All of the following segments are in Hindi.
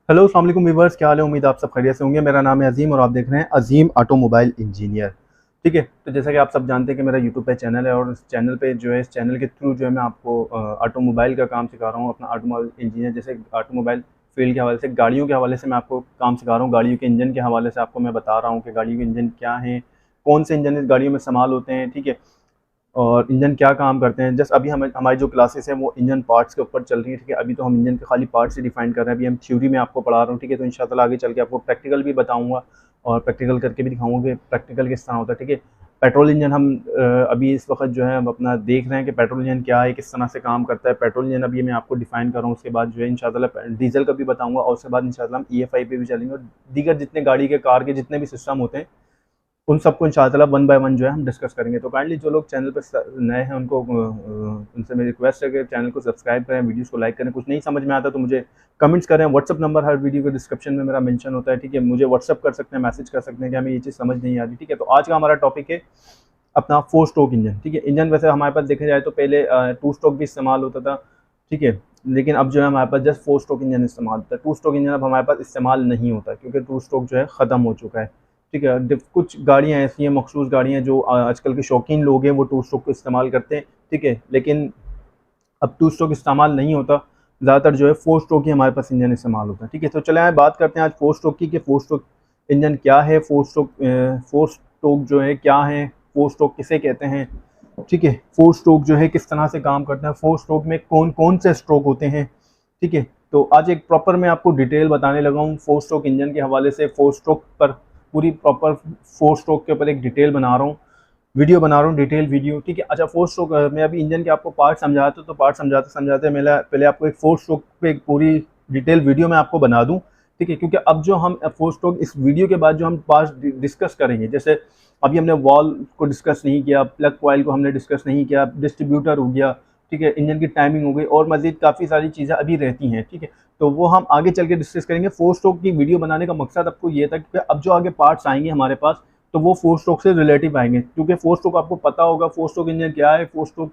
हेलो अस्सलाम वालेकुम व्यूअर्स, क्या हाल है। उम्मीद आप सब खैरियत से होंगे। मेरा नाम है अजीम और आप देख रहे हैं अजीम ऑटोमोबाइल इंजीनियर। ठीक है, तो जैसा कि आप सब जानते हैं कि मेरा यूट्यूब पे चैनल है और इस चैनल पे जो है, इस चैनल के थ्रू जो है मैं आपको ऑटोमोबाइल का काम सिखा रहा हूँ। अपना ऑटोमोबाइल इंजीनियर, जैसे ऑटोमोबाइल फील्ड के हवाले से, गाड़ियों के हवाले से मैं आपको काम सिखा रहा हूँ। गाड़ियों के इंजन के हवाले से आपको मैं बता रहा हूँ कि गाड़ियों के इंजन क्या हैं, कौन से इंजन इस गाड़ियों में इस्तेमाल होते हैं। ठीक है, और इंजन क्या काम करते हैं। जस्ट अभी हमें हमारी जो क्लासेस है वो इंजन पार्ट्स के ऊपर चल रही है। ठीक है, अभी तो हम इंजन के खाली पार्ट्स ही डिफाइन कर रहे हैं। अभी हम थ्योरी में आपको पढ़ा रहा हूँ। ठीक है, तो इंशाल्लाह आगे चल के आपको प्रैक्टिकल भी बताऊंगा और प्रैक्टिकल करके भी दिखाऊंगा कि प्रैक्टिकल किस तरह होता है। ठीक है, पेट्रोल इंजन हम अभी इस वक्त जो है हम अपना देख रहे हैं कि पेट्रोल इंजन क्या है, किस तरह से काम करता है। पेट्रोल इंजन अभी मैं आपको डिफाइन कर रहा हूँ। उसके बाद जो है इंशाल्लाह डीजल का भी बताऊंगा और उसके बाद इंशाल्लाह हम EFI पे भी चलेंगे और दीगर जितने गाड़ी के, कार के जितने भी सिस्टम होते हैं उन सबको इंशाल्लाह वन बाय वन जो है हम डिस्कस करेंगे। तो काइंडली जो लोग चैनल पर नए हैं उनको उनसे मेरी रिक्वेस्ट है कि चैनल को सब्सक्राइब करें, वीडियोस को लाइक करें। कुछ नहीं समझ में आता तो मुझे कमेंट्स करें। व्हाट्सअप नंबर हर वीडियो के डिस्क्रिप्शन में मेरा मेंशन होता है। ठीक है, मुझे व्हाट्सअप कर सकते हैं, मैसेज कर सकते हैं कि हमें ये चीज़ समझ नहीं आ रही। ठीक है, तो आज का हमारा टॉपिक है अपना 4 स्ट्रोक इंजन। ठीक है, इंजन वैसे हमारे पास देखा जाए तो पहले 2 स्ट्रोक भी इस्तेमाल होता था। ठीक है, लेकिन अब जो है हमारे पास जस्ट 4 स्ट्रोक इंजन इस्तेमाल होता है। 2 स्ट्रोक इंजन अब हमारे पास इस्तेमाल नहीं होता क्योंकि 2 स्ट्रोक जो है ख़त्म हो चुका है। ठीक है, कुछ गाड़ियाँ ऐसी हैं, मखसूस गाड़ियाँ जो आजकल के शौकीन लोग हैं वो 2 स्ट्रोक को इस्तेमाल करते हैं। ठीक है, लेकिन अब 2 स्ट्रोक इस्तेमाल नहीं होता। ज़्यादातर जो है 4 स्ट्रोक ही हमारे पास इंजन इस्तेमाल होता है। ठीक है, तो चले आए बात करते हैं आज 4 स्ट्रोक की कि 4 स्ट्रोक इंजन क्या है, 4 स्ट्रोक जो है क्या है, 4 स्ट्रोक किसे कहते हैं। ठीक है, 4 स्ट्रोक जो है किस तरह से काम करते हैं, 4 स्ट्रोक में कौन कौन से स्ट्रोक होते हैं। ठीक है, तो आज एक प्रॉपर मैं आपको डिटेल बताने लगा हूँ 4 स्ट्रोक इंजन के हवाले से। 4 स्ट्रोक पर पूरी प्रॉपर 4 स्ट्रोक के ऊपर एक डिटेल बना रहा हूँ, वीडियो बना रहा हूँ, डिटेल वीडियो। ठीक है, अच्छा 4 स्ट्रोक मैं अभी इंजन के आपको पार्ट समझाता हूँ तो पार्ट समझाते समझाते मैं पहले आपको एक 4 स्ट्रोक पे एक पूरी डिटेल वीडियो मैं आपको बना दूँ। ठीक है, क्योंकि अब जो हम 4 स्ट्रोक इस वीडियो के बाद जो हम पार्ट डिस्कस करेंगे, जैसे अभी हमने वॉल को डिस्कस नहीं किया, प्लग कॉइल को हमने डिस्कस नहीं किया, डिस्ट्रीब्यूटर हो गया। ठीक है, इंजन की टाइमिंग हो गई और मज़ीद काफ़ी सारी चीज़ें अभी रहती हैं। ठीक है, तो वो हम आगे चल के डिस्कस करेंगे। 4 स्ट्रोक की वीडियो बनाने का मकसद आपको ये था कि अब जो आगे पार्ट्स आएंगे हमारे पास तो वो 4 स्ट्रोक से रिलेटिव आएंगे, क्योंकि 4 स्ट्रोक आपको पता होगा 4 स्ट्रोक इंजन क्या है, 4 स्ट्रोक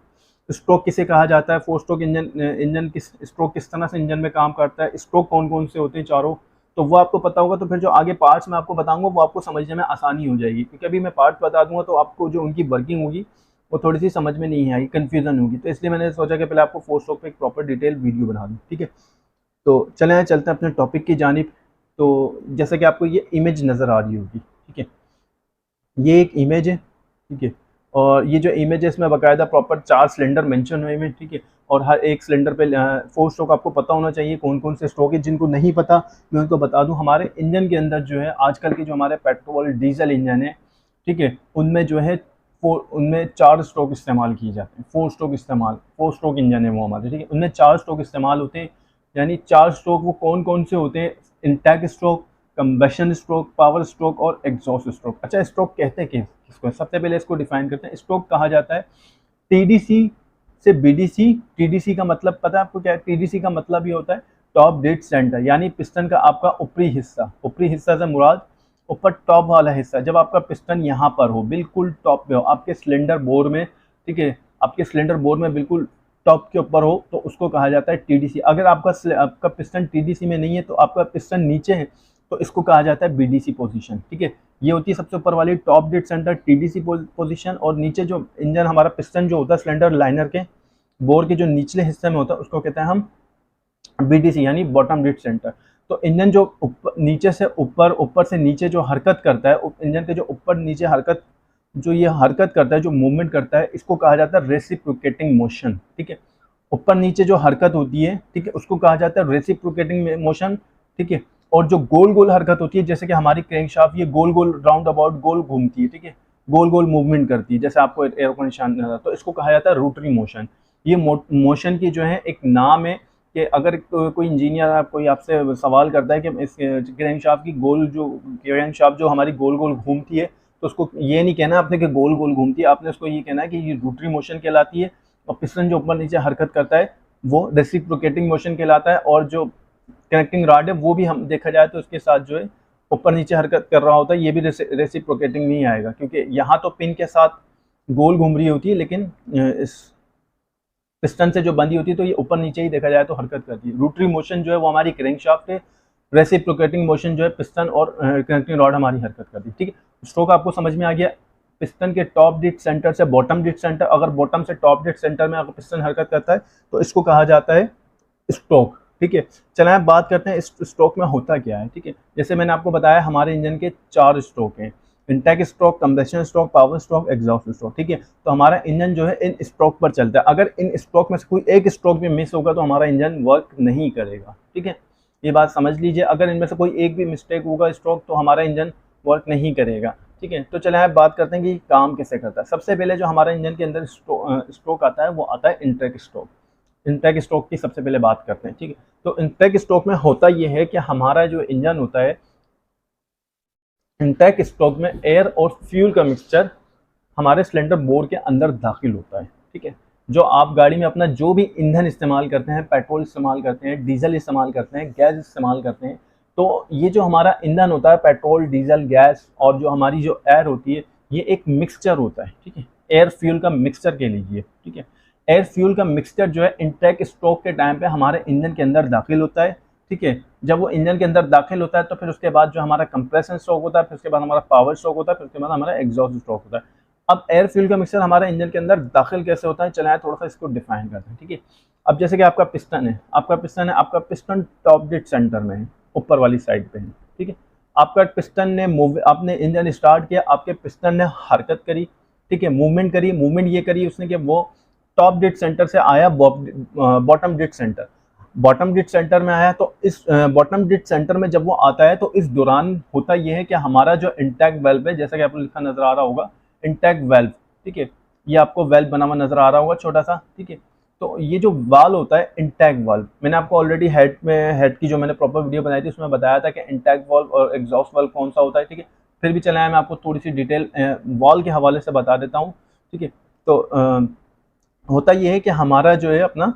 स्ट्रोक किसे कहा जाता है, 4 स्ट्रोक इंजन किस स्ट्रोक किस तरह से इंजन में काम करता है, स्ट्रोक कौन कौन से होते हैं चारों, तो वो आपको पता होगा। तो फिर जो आगे पार्ट्स मैं आपको बताऊंगा वो आपको समझने में आसानी हो जाएगी, क्योंकि अभी मैं पार्ट्स बता दूंगा तो आपको जो उनकी वर्किंग होगी वो थोड़ी सी समझ में नहीं आएगी, कन्फ्यूजन होगी। तो इसलिए मैंने सोचा कि पहले आपको 4 स्ट्रोक पे एक प्रॉपर डिटेल वीडियो बना दूँ। ठीक है, तो चलते हैं अपने टॉपिक की जानिब। तो जैसा कि आपको ये इमेज नज़र आ रही होगी, ठीक है, ये एक इमेज है। ठीक है, और ये जो इमेज है इसमें बाकायदा प्रॉपर 4 सिलेंडर मेंशन हुए हैं। ठीक है, और हर एक सिलेंडर पे 4 स्ट्रोक आपको पता होना चाहिए कौन कौन से स्ट्रोक है। जिनको नहीं पता मैं उनको बता दूं, हमारे इंजन के अंदर जो है आजकल के जो हमारे पेट्रोल डीजल इंजन है, ठीक है, उनमें जो है उनमें 4 स्ट्रोक इस्तेमाल किए जाते हैं। 4 स्ट्रोक इंजन है वो हमारे। ठीक है, उनमें 4 स्ट्रोक इस्तेमाल होते हैं। यानी 4 स्ट्रोक वो कौन कौन से होते हैं? Intake stroke, combustion stroke, power stroke और एग्जॉस्ट स्ट्रोक। अच्छा, स्ट्रोक कहते हैं किसको? सबसे पहले इसको डिफाइन करते हैं। स्ट्रोक कहा जाता है टीडीसी से बीडीसी। टीडीसी का मतलब पता है आपको क्या है? टीडीसी का मतलब ये होता है टॉप डेड सेंटर, यानी पिस्टन का आपका ऊपरी हिस्सा। ऊपरी हिस्सा से मुराद ऊपर टॉप वाला हिस्सा। जब आपका पिस्टन यहाँ पर हो, बिल्कुल टॉप पे हो आपके सिलेंडर बोर में, ठीक है, आपके सिलेंडर बोर में बिल्कुल टॉप के ऊपर हो, तो उसको कहा जाता है टीडीसी। अगर आपका पिस्टन टीडीसी में नहीं है, तो आपका पिस्टन नीचे है, तो इसको कहा जाता है बीडीसी पोजीशन। ठीक है, ये होती है सबसे ऊपर वाली top dead centre TDC position, और नीचे जो इंजन हमारा पिस्टन जो होता है सिलेंडर लाइनर के बोर के जो निचले हिस्से में होता है उसको कहते हैं हम बीडीसी, यानी बॉटम डेड सेंटर। तो इंजन जो नीचे से ऊपर, ऊपर से नीचे जो हरकत करता है, इंजन के जो ऊपर नीचे हरकत, जो ये हरकत करता है, जो मूवमेंट करता है, इसको कहा जाता है रेसिप्रोकेटिंग मोशन। ठीक है, ऊपर नीचे जो हरकत होती है, ठीक है, उसको कहा जाता है रेसिप्रोकेटिंग मोशन। ठीक है, और जो गोल गोल हरकत होती है, जैसे कि हमारी क्रैंकशाफ्ट ये गोल गोल राउंड अबाउट गोल घूमती है, ठीक है, गोल गोल मूवमेंट करती है, जैसे आपको एरो का निशान नजर आता है, तो इसको कहा जाता है रोटरी मोशन। ये मोशन की जो है एक नाम है कि अगर कोई इंजीनियर कोई आपसे सवाल करता है कि इस क्रैंकशाफ्ट की गोल जो क्रैंकशाफ्ट जो हमारी गोल गोल घूमती है, तो उसको ये नहीं कहना आपने कि गोल गोल घूमती है, आपने उसको ये कहना है कि ये रोटरी मोशन कहलाती है। और पिस्टन जो ऊपर नीचे हरकत करता है वो रेसिप्रोकेटिंग मोशन कहलाता है। और जो कनेक्टिंग रॉड है वो भी हम देखा जाए तो उसके साथ जो है ऊपर नीचे हरकत कर रहा होता है, ये भी रेसिप्रोकेटिंग नहीं आएगा, क्योंकि यहाँ तो पिन के साथ गोल घूम रही होती है, लेकिन इस पिस्टन से जो बंदी होती है तो ये ऊपर नीचे ही देखा जाए तो हरकत करती है। रोटरी मोशन जो है वो हमारी क्रैंकशाफ्ट है, रेसिप्रोकेटिंग मोशन जो है पिस्टन और कनेक्टिंग रॉड हमारी हरकत करती है, ठीक है। स्ट्रोक आपको समझ में आ गया। पिस्टन के टॉप डेड सेंटर से बॉटम डेड सेंटर, अगर बॉटम से टॉप डेड सेंटर में अगर पिस्टन हरकत करता है तो इसको कहा जाता है स्ट्रोक, ठीक है। चलें अब बात करते हैं इस स्ट्रोक में होता क्या है, ठीक है। जैसे मैंने आपको बताया हमारे इंजन के 4 स्ट्रोक हैं, intake stroke, कंबेशन stroke, power stroke, exhaust stroke, ठीक है। तो हमारा इंजन जो है इन स्ट्रोक पर चलता है। अगर इन स्ट्रोक में से कोई एक स्ट्रोक भी मिस होगा तो हमारा इंजन वर्क नहीं करेगा, ठीक है। ये बात समझ लीजिए, अगर इनमें से कोई एक भी मिस्टेक होगा स्ट्रोक तो हमारा इंजन वर्क नहीं करेगा, ठीक है। तो चले आप बात करते हैं कि काम कैसे करता है। सबसे पहले जो हमारा इंजन के अंदर स्ट्रोक आता है वो आता है इंटेक स्ट्रोक। इंटेक स्ट्रोक की सबसे पहले बात करते हैं, ठीक है। तो इंटेक स्ट्रोक में होता ये है कि हमारा जो इंजन होता है, इंटेक स्ट्रोक में एयर और फ्यूल का मिक्सचर हमारे सिलेंडर बोर के अंदर दाखिल होता है, ठीक है। जो आप गाड़ी में अपना जो भी ईंधन इस्तेमाल करते हैं, पेट्रोल इस्तेमाल करते हैं, डीजल इस्तेमाल करते हैं, गैस इस्तेमाल करते हैं, तो ये जो हमारा ईंधन होता है, पेट्रोल, डीजल, गैस और जो हमारी जो एयर होती है, ये एक मिक्सचर होता है, ठीक है। एयर फ्यूल का मिक्सचर कह लीजिए, ठीक है। एयर फ्यूल का मिक्सचर जो है इंटेक स्ट्रोक के टाइम पे हमारे इंजन के अंदर दाखिल होता है, ठीक है। जब वो इंजन के अंदर दाखिल होता है तो फिर उसके बाद जो हमारा कंप्रेशन स्ट्रोक होता है, फिर उसके बाद हमारा पावर स्ट्रोक होता है, फिर उसके बाद हमारा एग्जॉस्ट स्ट्रोक होता है। अब एयर फ्यूल का मिक्सचर हमारे इंजन के अंदर दाखिल कैसे होता है, चलाएं थोड़ा सा इसको डिफाइन करते हैं, ठीक है। अब जैसे कि आपका पिस्टन है, आपका पिस्टन टॉप डेड सेंटर में है, ऊपर वाली साइड पे है, ठीक है। आपका पिस्टन ने आपने इंजन स्टार्ट किया, आपके पिस्टन ने हरकत करी, ठीक है, मूवमेंट करी। मूवमेंट ये करी उसने कि वो टॉप डेड सेंटर से आया bottom dead centre, bottom dead centre में आया। तो इस बॉटम डेड सेंटर में जब वो आता है तो इस दौरान होता यह है कि हमारा जो इंटेक वेल्व है, जैसा कि आपको लिखा नजर आ रहा होगा इंटेक वेल्व, ठीक है, ये आपको वेल्व बना हुआ नजर आ रहा होगा छोटा सा, ठीक है। तो ये जो वाल्व होता है इंटेक वाल्व, मैंने आपको ऑलरेडी हेड की जो मैंने प्रॉपर वीडियो बनाई थी उसमें बताया था कि इंटेक वाल्व और एग्जॉस्ट वाल्व कौन सा होता है, ठीक है। फिर भी चला है मैं आपको थोड़ी सी डिटेल वाल्व के हवाले से बता देता हूँ, ठीक है। तो होता यह है कि हमारा जो है अपना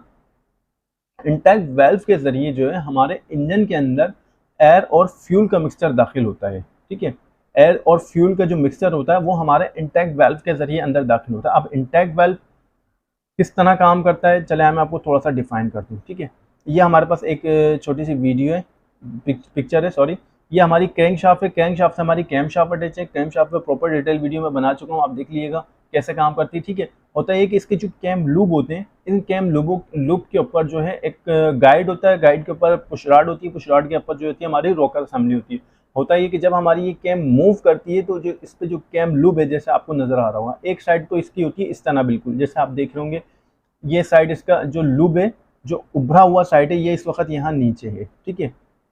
इंटेक वेल्व के जरिए जो है हमारे इंजन के अंदर एयर और फ्यूल का मिक्सचर दाखिल होता है, ठीक है। एयर और फ्यूल का जो मिक्सचर होता है वो हमारे इंटेक वेल्व के जरिए अंदर दाखिल होता है। अब इंटेक वेल्व किस तरह काम करता है, चले मैं आपको थोड़ा सा डिफाइन कर दूँ, ठीक है। ये हमारे पास एक छोटी सी वीडियो है, पिक्चर है, सॉरी। ये हमारी क्रैंक शाफ्ट है, क्रैंक शाफ्ट से हमारी कैम शाफ्ट अटैच है। कैम शाफ्ट पे प्रॉपर डिटेल वीडियो में बना चुका हूँ, आप देख लीजिएगा कैसे काम करती है, ठीक है। होता है कि इसके जो कैम लूब होते हैं, इन कैम लूब के ऊपर जो है एक गाइड होता है, गाइड के ऊपर पुश रॉड होती है, पुश रॉड के ऊपर जो होती है हमारी रोकर असेंबली होती है। होता है कि जब हमारी ये कैम मूव करती है तो जो इस पे जो कैम लूब है, जैसे आपको नजर आ रहा होगा, एक साइड तो इसकी होती है इस तरह बिल्कुल जैसे आप देख रहे होंगे, ये साइड इसका जो लूब है, जो उभरा हुआ साइड है, ये इस वक्त यहाँ नीचे है, ठीक है,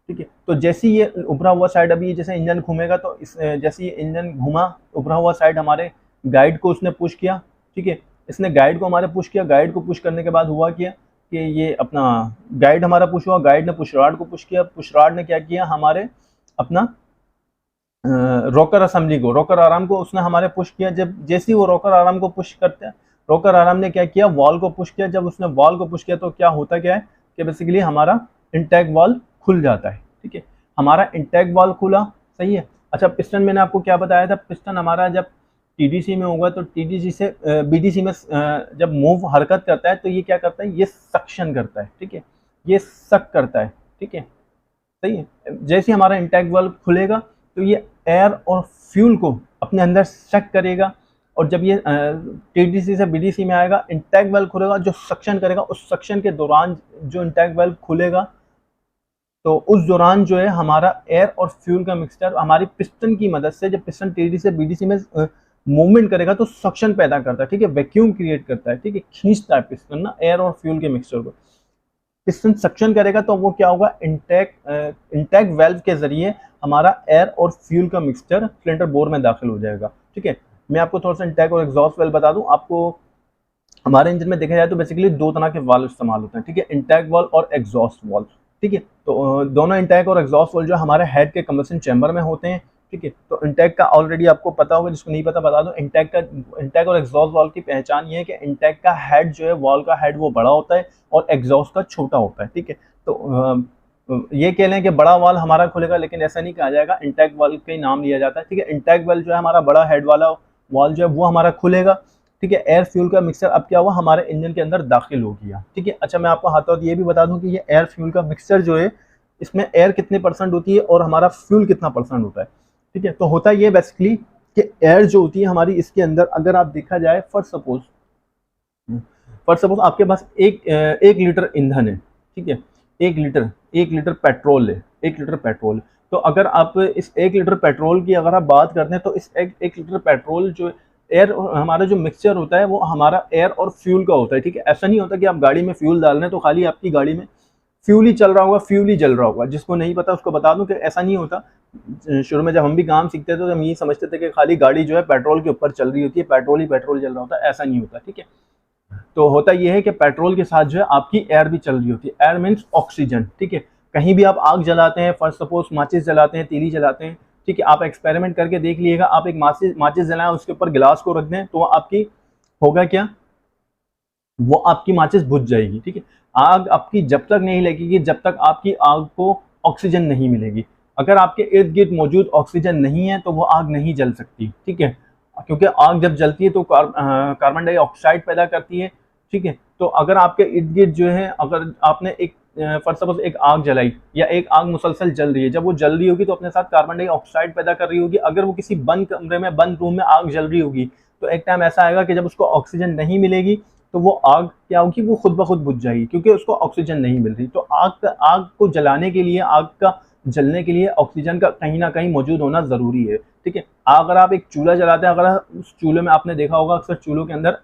ठीक है। तो जैसे ये उभरा हुआ साइड अभी जैसे इंजन घूमेगा तो इस जैसे ये इंजन घुमा, उभरा हुआ साइड हमारे गाइड को उसने पुश किया, ठीक है। इसने गाइड को हमारे पुश किया, गाइड को पुश करने के बाद हुआ क्या कि ये अपना गाइड हमारा पुश हुआ, गाइड ने पुश रॉड को पुश किया, पुश रॉड ने क्या किया हमारे अपना रोकर असेंबली को, रोकर आर्म को उसने हमारे पुश किया। जब जैसे ही वो रोकर आर्म को पुश करते हैं, रोकर आर्म ने क्या किया, वॉल को पुश किया। जब उसने वॉल को पुश किया तो क्या होता क्या है कि बेसिकली हमारा इंटेक वॉल खुल जाता है, ठीक है। हमारा इंटेक वॉल खुला, सही है। अच्छा, पिस्टन मैंने आपको क्या बताया था, पिस्टन हमारा जब टीडीसी में होगा तो टीडीसी से बीडीसी में जब मूव हरकत करता है तो ये क्या करता है, ये सक्शन करता है, ठीक है, ये सक करता है, ठीक है, सही है। जैसे हमारा इंटेक वाल्व खुलेगा तो ये एयर और फ्यूल को अपने अंदर सक करेगा, और जब ये टीडीसी से बीडीसी में आएगा, इंटेक वाल्व खुलेगा, जो सक्शन करेगा, उस सक्शन के दौरान जो इंटेक वाल्व खुलेगा तो उस दौरान जो है हमारा एयर और फ्यूल का मिक्सचर हमारी पिस्टन की मदद से, जब पिस्टन टीडीसी से बीडीसी में मूवमेंट करेगा तो सक्शन पैदा करता है, ठीक है, वैक्यूम क्रिएट करता है, ठीक है, खींचता है पिस्टन ना एयर और फ्यूल के मिक्सचर को। पिस्टन सक्शन करेगा तो वो क्या होगा, इंटेक वेल्व के जरिए हमारा एयर और फ्यूल का मिक्सचर सिलेंडर बोर में दाखिल हो जाएगा, ठीक है। मैं आपको थोड़ा सा इंटेक और एग्जॉस्ट वेल्व बता दूं आपको। हमारे इंजन में देखा जाए तो बेसिकली दो तरह के वाल्व इस्तेमाल होते हैं, ठीक है, इंटेक वाल्व और एग्जॉस्ट वाल्व, ठीक है। तो दोनों इंटेक और एग्जॉस्ट वाल्व जो हमारे हेड के कंबशन चैम्बर में होते हैं, ठीक है। तो इंटेक का ऑलरेडी आपको पता होगा, जिसको नहीं पता बता दो। इंटेक और एग्जॉस्ट वाल्व की पहचान ये है कि इंटेक का हेड जो है, वाल्व का हेड वो बड़ा होता है और एग्जॉस्ट का छोटा होता है, ठीक है। तो ये कह लें कि बड़ा वाल्व हमारा खुलेगा, लेकिन ऐसा नहीं कहा जाएगा, इंटेक वाल्व का ही नाम लिया जाता है, ठीक है। इंटेक वाल्व जो है हमारा बड़ा हेड वाला वाल्व जो है वो हमारा खुलेगा, ठीक है। एयर फ्यूल का मिक्सचर अब क्या हुआ, हमारे इंजन के अंदर दाखिल हो गया, ठीक है। अच्छा, मैं आपको हाथों हाथ ये भी बता दूं कि ये एयर फ्यूल का मिक्सचर जो है इसमें एयर कितने परसेंट होती है और हमारा फ्यूल कितना परसेंट होता है। ठीक है, तो होता ये बेसिकली कि एयर जो होती है हमारी इसके अंदर, अगर आप देखा जाए फॉर सपोज आपके पास एक लीटर ईंधन है, ठीक है, एक लीटर पेट्रोल है, 1 लीटर पेट्रोल। तो अगर आप इस 1 लीटर पेट्रोल की अगर आप बात करते हैं तो इस एक लीटर पेट्रोल जो एयर, हमारा जो मिक्सचर होता है वो हमारा एयर और फ्यूल का होता है। ठीक है, ऐसा नहीं होता कि आप गाड़ी में फ्यूल डाल रहे हैं तो खाली आपकी गाड़ी में फ्यूल ही चल रहा होगा, फ्यूल ही जल रहा होगा। जिसको नहीं पता उसको बता दूं कि ऐसा नहीं होता। शुरू में जब हम भी काम सीखते थे तो हम यही समझते थे कि खाली गाड़ी जो है पेट्रोल के ऊपर चल रही होती है, पेट्रोल ही पेट्रोल चल रहा होता है, ऐसा नहीं होता। ठीक है, तो होता यह है कि पेट्रोल के साथ जो है आपकी एयर भी चल रही होती है। Air means oxygen. ठीक है, कहीं भी आप आग जलाते हैं, फर्स्ट सपोज माचिस जलाते हैं, तीली जलाते हैं, ठीक है, आप एक्सपेरिमेंट करके देख लीजिएगा, आप एक माचिस जलाएं, उसके ऊपर गिलास को रख दें तो आपकी होगा क्या, वो आपकी माचिस बुझ जाएगी। ठीक है, आग आपकी जब तक नहीं लगेगी जब तक आपकी आग को ऑक्सीजन नहीं मिलेगी। अगर आपके इर्द गिर्द मौजूद ऑक्सीजन नहीं है तो वो आग नहीं जल सकती। ठीक है, क्योंकि आग जब जलती है तो कार्बन डाइऑक्साइड पैदा करती है। ठीक है, तो अगर आपके इर्द गिर्द जो है, अगर आपने एक फॉर सपोज एक आग जलाई या एक आग मुसलसल जल रही है, जब वो जल रही होगी तो अपने साथ कार्बन डाइऑक्साइड पैदा कर रही होगी। अगर वो किसी बंद कमरे में, बंद रूम में आग जल रही होगी तो एक टाइम ऐसा आएगा कि जब उसको ऑक्सीजन नहीं मिलेगी तो वो आग क्या होगी, वो खुद ब खुद बुझ जाएगी, क्योंकि उसको ऑक्सीजन नहीं मिल रही। तो आग को जलाने के लिए, आग का जलने के लिए ऑक्सीजन का कहीं ना कहीं मौजूद होना ज़रूरी है। ठीक है, अगर आप एक चूल्हा जलाते हैं, अगर उस चूल्हे में आपने देखा होगा अक्सर चूल्हों के अंदर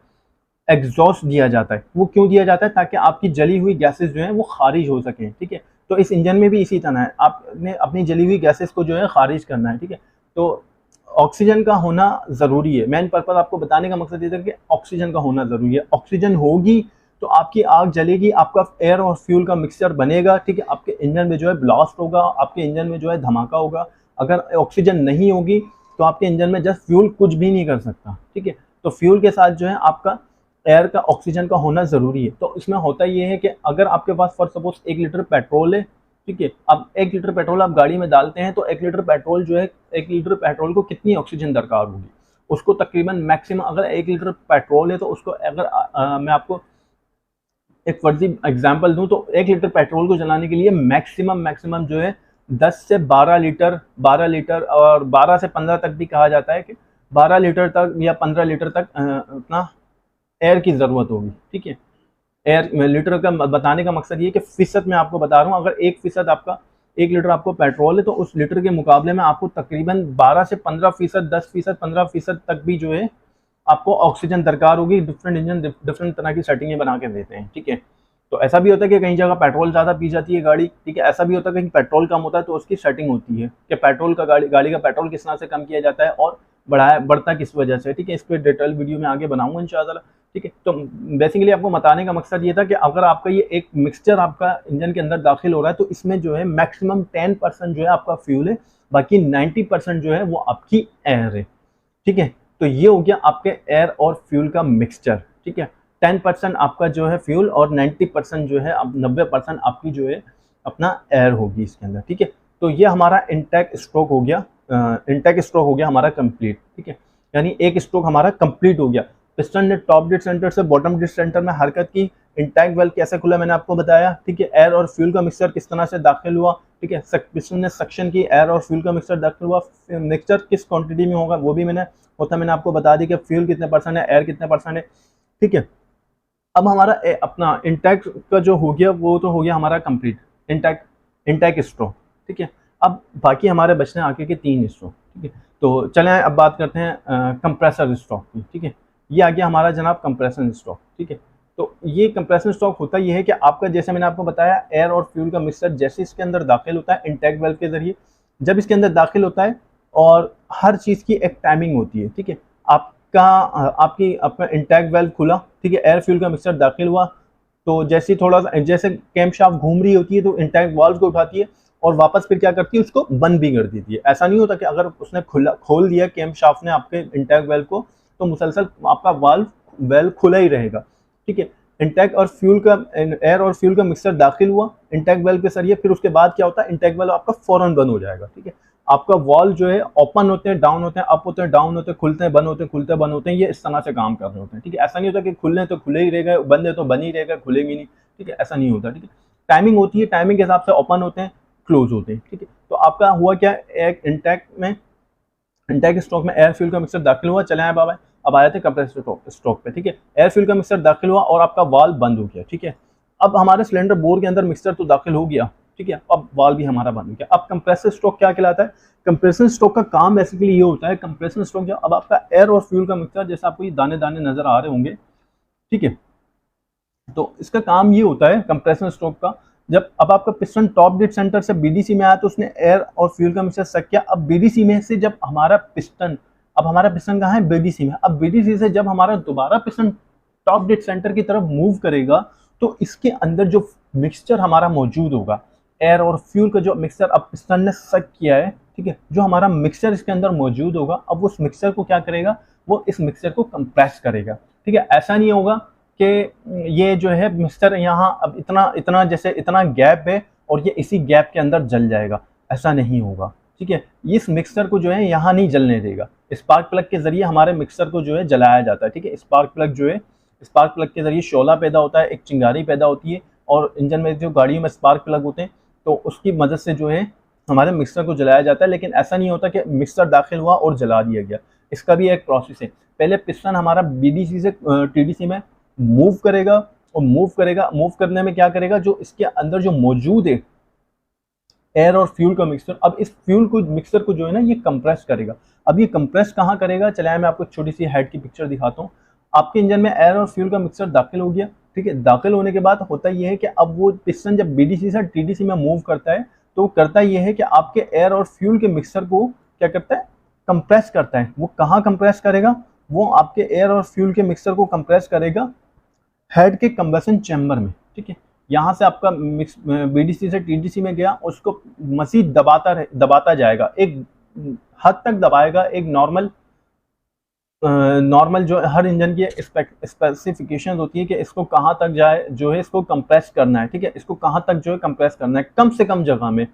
एग्जॉस्ट दिया जाता है। वो क्यों दिया जाता है, ताकि आपकी जली हुई गैसेस जो हैं वो खारिज हो सकें। ठीक है, तो इस इंजन में भी इसी तरह है, आपने अपनी जली हुई गैसेस को जो है खारिज करना है। ठीक है, तो ऑक्सीजन का होना ज़रूरी है। मेन पर्पज़ आपको बताने का मकसद ये था कि ऑक्सीजन का होना ज़रूरी है। ऑक्सीजन होगी तो आपकी आग जलेगी, आपका एयर और फ्यूल का मिक्सचर बनेगा। ठीक है, आपके इंजन में जो है ब्लास्ट होगा, आपके इंजन में जो है धमाका होगा। अगर ऑक्सीजन नहीं होगी तो आपके इंजन में जस्ट फ्यूल कुछ भी नहीं कर सकता। ठीक है, तो फ्यूल के साथ जो है आपका एयर का, ऑक्सीजन का होना ज़रूरी है। तो इसमें होता ये है कि अगर आपके पास फॉर सपोज 1 लीटर पेट्रोल है, ठीक है, अब 1 लीटर पेट्रोल आप गाड़ी में डालते हैं तो 1 लीटर पेट्रोल जो है, 1 लीटर पेट्रोल को कितनी ऑक्सीजन दरकार होगी, उसको तकरीबन मैक्सिमम, अगर 1 लीटर पेट्रोल है तो उसको अगर मैं आपको एक फर्जी एग्जांपल दूं तो 1 लीटर पेट्रोल को जलाने के लिए मैक्सिमम जो है 10 से 12 लीटर और 12 से 15 तक भी कहा जाता है कि 12 लीटर तक या 15 लीटर तक अपना एयर की ज़रूरत होगी। ठीक है, एयर लीटर का बताने का मकसद ये कि फ़ीसद में आपको बता रहा हूँ, अगर 1% आपका 1 लीटर आपको पेट्रोल है तो उस लीटर के मुकाबले में आपको तकरीबन 12 से 15%, 10%, 15% तक भी जो है आपको ऑक्सीजन दरकार होगी। डिफरेंट इंजन डिफरेंट तरह की सेटिंगें बना के देते हैं। ठीक है, तो ऐसा भी होता है कि कहीं जगह पेट्रोल ज़्यादा पी जाती है गाड़ी। ठीक है, ऐसा भी होता है कि कहीं पेट्रोल कम होता है तो उसकी सेटिंग होती है कि पेट्रोल का गाड़ी का पेट्रोल किस तरह से कम किया जाता है और बढ़ता किस वजह से। ठीक है, इस पर डिटेल वीडियो में आगे बनाऊंगा इंशाल्लाह। ठीक है, तो बेसिकली आपको बताने का मकसद ये था कि अगर आपका ये एक मिक्सचर आपका इंजन के अंदर दाखिल हो रहा है तो इसमें जो है मैक्सिमम 10% जो है आपका फ्यूल है, बाकी 90% जो है वो आपकी एयर है। ठीक है, तो ये हो गया आपके एयर और फ्यूल का मिक्सचर। ठीक है, 10% आपका जो है फ्यूल और 90% जो है, अब 90% आपकी जो है अपना एयर होगी इसके अंदर। ठीक है, तो ये हमारा इनटेक स्ट्रोक हो गया, हमारा कंप्लीट। ठीक है, यानी एक स्ट्रोक हमारा कंप्लीट हो गया। पिस्टन ने टॉप डेड सेंटर से बॉटम डेड सेंटर में हरकत की। इंटैक्ट वेल्व कैसे खुला मैंने आपको बताया। ठीक है, एयर और फ्यूल का मिक्सचर किस तरह से दाखिल हुआ। ठीक है, पिस्टन ने सक्शन की, एयर और फ्यूल का मिक्सचर दाखिल हुआ। मिक्सचर किस क्वांटिटी में होगा वो भी मैंने आपको बता दी कि फ्यूल कितने परसेंट है, एयर कितने परसेंट है। ठीक है, अब हमारा अपना इंटैक्ट का जो हो गया वो तो हो गया हमारा कंप्लीट इंटैक्ट स्ट्रोक। ठीक है, अब बाकी हमारे बचने आगे के 3 स्ट्रोक। ठीक है, तो चलें अब बात करते हैं कंप्रेसर स्ट्रोक की। ठीक है, ये आ गया हमारा जनाब कंप्रेशन स्ट्रोक। ठीक है, तो ये कंप्रेशन स्ट्रोक होता ये है कि आपका, जैसे मैंने आपको बताया, एयर और फ्यूल का मिक्सचर जैसे इसके अंदर दाखिल होता है इंटैक्ट वेल्व के जरिए, जब इसके अंदर दाखिल होता है और हर चीज़ की एक टाइमिंग होती है। ठीक है, आपका इंटैक्ट वेल्व खुला, ठीक है, एयर फ्यूल का मिक्सचर दाखिल हुआ, तो जैसे थोड़ा सा जैसे कैमशाफ्ट घूम रही होती है तो इंटैक्ट वाल्व को उठाती है और वापस फिर क्या करती है, उसको बंद भी कर देती है। ऐसा नहीं होता कि अगर उसने खोल दिया कैमशाफ्ट ने आपके इंटैक्ट वेल्व को तो मुसलसल आपका वेल्व खुला ही रहेगा। ठीक है, इंटैक्ट और फ्यूल का, एयर और फ्यूल का मिक्सचर दाखिल हुआ इंटैक्ट वेल्व के जरिए, फिर उसके बाद क्या होता है, इंटैक्ट वेल्व आपका फौरन बंद हो जाएगा। ठीक है, आपका वॉल जो है ओपन होते हैं, डाउन होते हैं, अप होते हैं, डाउन होते हैं, खुलते हैं, बंद होते हैं, खुलते हैं, बंद होते हैं, ये इस तरह से काम कर रहे होते हैं। ठीक है, ऐसा नहीं होता कि खुले हैं तो खुले ही रहेगा, बंद है तो बंद ही रहेगा, खुलेंगे नहीं। ठीक है, ऐसा नहीं होता। ठीक है, टाइमिंग होती है, टाइमिंग के हिसाब से ओपन होते हैं, क्लोज होते हैं। ठीक है, तो आपका हुआ क्या, एक इंटैक्ट स्ट्रोक में एयर फ्यूल का मिक्सर दाखिल हुआ, चले आए बाबा, अब आए थे कंप्रेसर स्ट्रोक पे। ठीक है, एयर फ्यूल का मिक्सर दाखिल हुआ और आपका वाल्व बंद हो गया। ठीक है, अब हमारे सिलेंडर बोर के अंदर मिक्सर तो दाखिल हो गया, ठीक है, अब वाल्व भी हमारा बंद हो गया। अब कंप्रेसर स्ट्रोक क्या कहलाता है? कंप्रेसर स्ट्रोक का काम बेसिकली ये होता है, कंप्रेसर स्ट्रोक जो, अब आपका एयर और फ्यूल का मिक्सर, जैसे आपको ये दाने दाने नजर आ रहे होंगे, ठीक है, तो इसका काम ये होता है कंप्रेसर स्ट्रोक का, जब अब आपका पिस्टन टॉप डेड सेंटर से बीडीसी में आया तो उसने एयर और फ्यूल का मिक्सचर सक किया। अब बीडीसी में से जब हमारा पिस्टन, अब हमारा पिस्टन कहाँ है? बीडीसी में। अब बीडीसी से जब हमारा दोबारा पिस्टन टॉप डेड सेंटर की तरफ मूव करेगा तो इसके अंदर जो मिक्सचर हमारा मौजूद होगा, एयर और फ्यूल का जो मिक्सचर अब पिस्टन ने सक किया है, ठीक है, जो हमारा मिक्सचर इसके अंदर मौजूद होगा, अब उस मिक्सचर को क्या करेगा? वो इस मिक्सचर को कंप्रेस करेगा। ठीक है, ऐसा नहीं होगा कि ये जो है मिक्सचर यहाँ अब इतना इतना जैसे इतना गैप है और ये इसी गैप के अंदर जल जाएगा, ऐसा नहीं होगा। ठीक है, इस मिक्सचर को जो है यहाँ नहीं जलने देगा। स्पार्क प्लग के जरिए हमारे मिक्सचर को जो है जलाया जाता है। ठीक है, स्पार्क प्लग जो है, स्पार्क प्लग के जरिए शोला पैदा होता है, एक चिंगारी पैदा होती है, और इंजन में जो गाड़ियों में स्पार्क प्लग होते हैं तो उसकी मदद से जो है हमारे मिक्सचर को जलाया जाता है। लेकिन ऐसा नहीं होता कि मिक्सचर दाखिल हुआ और जला दिया गया, इसका भी एक प्रोसेस है। पहले पिस्टन हमारा बीडीसी से टीडीसी में मूव करेगा, और मूव करने में क्या करेगा? जो इसके अंदर जो मौजूद है एयर और फ्यूल का मिक्सचर, अब इस फ्यूल को मिक्सचर को जो है ना ये कंप्रेस करेगा। अब ये कंप्रेस कहाँ करेगा? चलाए मैं आपको छोटी सी हेड की पिक्चर दिखाता हूँ। आपके इंजन में एयर और फ्यूल का मिक्सचर दाखिल हो गया। ठीक है, दाखिल होने के बाद होता यह है कि अब वो पिस्टन जब बीडीसी से टीडीसी में मूव करता है तो करता यह है कि आपके एयर और फ्यूल के मिक्सचर को क्या करता है? कंप्रेस करता है। वो कहाँ कंप्रेस करेगा? वो आपके एयर और फ्यूल के मिक्सचर को कंप्रेस करेगा हेड के कंबसन चैम्बर में। ठीक है, यहाँ से आपका मिक्स बीडीसी से टीडीसी में गया, उसको मजीद दबाता जाएगा, एक हद तक दबाएगा। एक नॉर्मल जो हर इंजन की स्पेसिफिकेशन होती है कि इसको कहाँ तक जाए जो है इसको कंप्रेस करना है। ठीक है, इसको कहाँ तक जो है कंप्रेस करना है, कम से कम जगह में।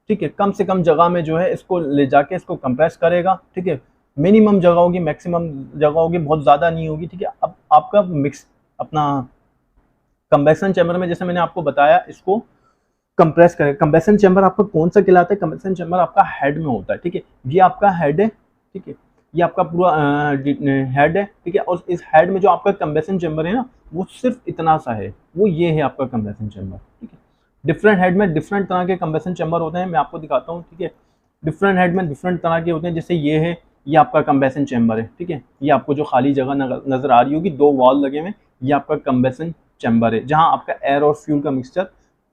ठीक है, कम से कम जगह में जो है इसको ले जाके इसको कंप्रेस करेगा। ठीक है, मिनिमम जगह होगी, मैक्सिमम जगह होगी, बहुत ज़्यादा नहीं होगी। ठीक है, अब आपका मिक्स अपना कंबेक्शन चैम्बर में, जैसे मैंने आपको बताया, इसको कंप्रेस करें। कंबेक्शन चैम्बर आपका कौन सा कहलाता है? कंबेक्शन चैम्बर आपका हेड में होता है। ठीक है, ये आपका हेड है। ठीक है, ये आपका पूरा हेड है। ठीक है, और इस हेड में जो आपका कंबेक्शन चैम्बर है ना, वो सिर्फ इतना सा है, वो ये है आपका कंबेक्शन चैम्बर। ठीक है, डिफरेंट हेड में डिफरेंट तरह के कंबेक्शन चैम्बर होते हैं, मैं आपको दिखाता हूँ। ठीक है, डिफरेंट हेड में डिफरेंट तरह के होते हैं, जैसे ये है, ये आपका कंबेक्शन चैम्बर है। ठीक है, ये आपको जो खाली जगह नजर आ रही होगी, 2 वॉल लगे हुए, ये आपका कंबेक्शन चैम्बर है, जहां आपका एयर और फ्यूल का मिक्सचर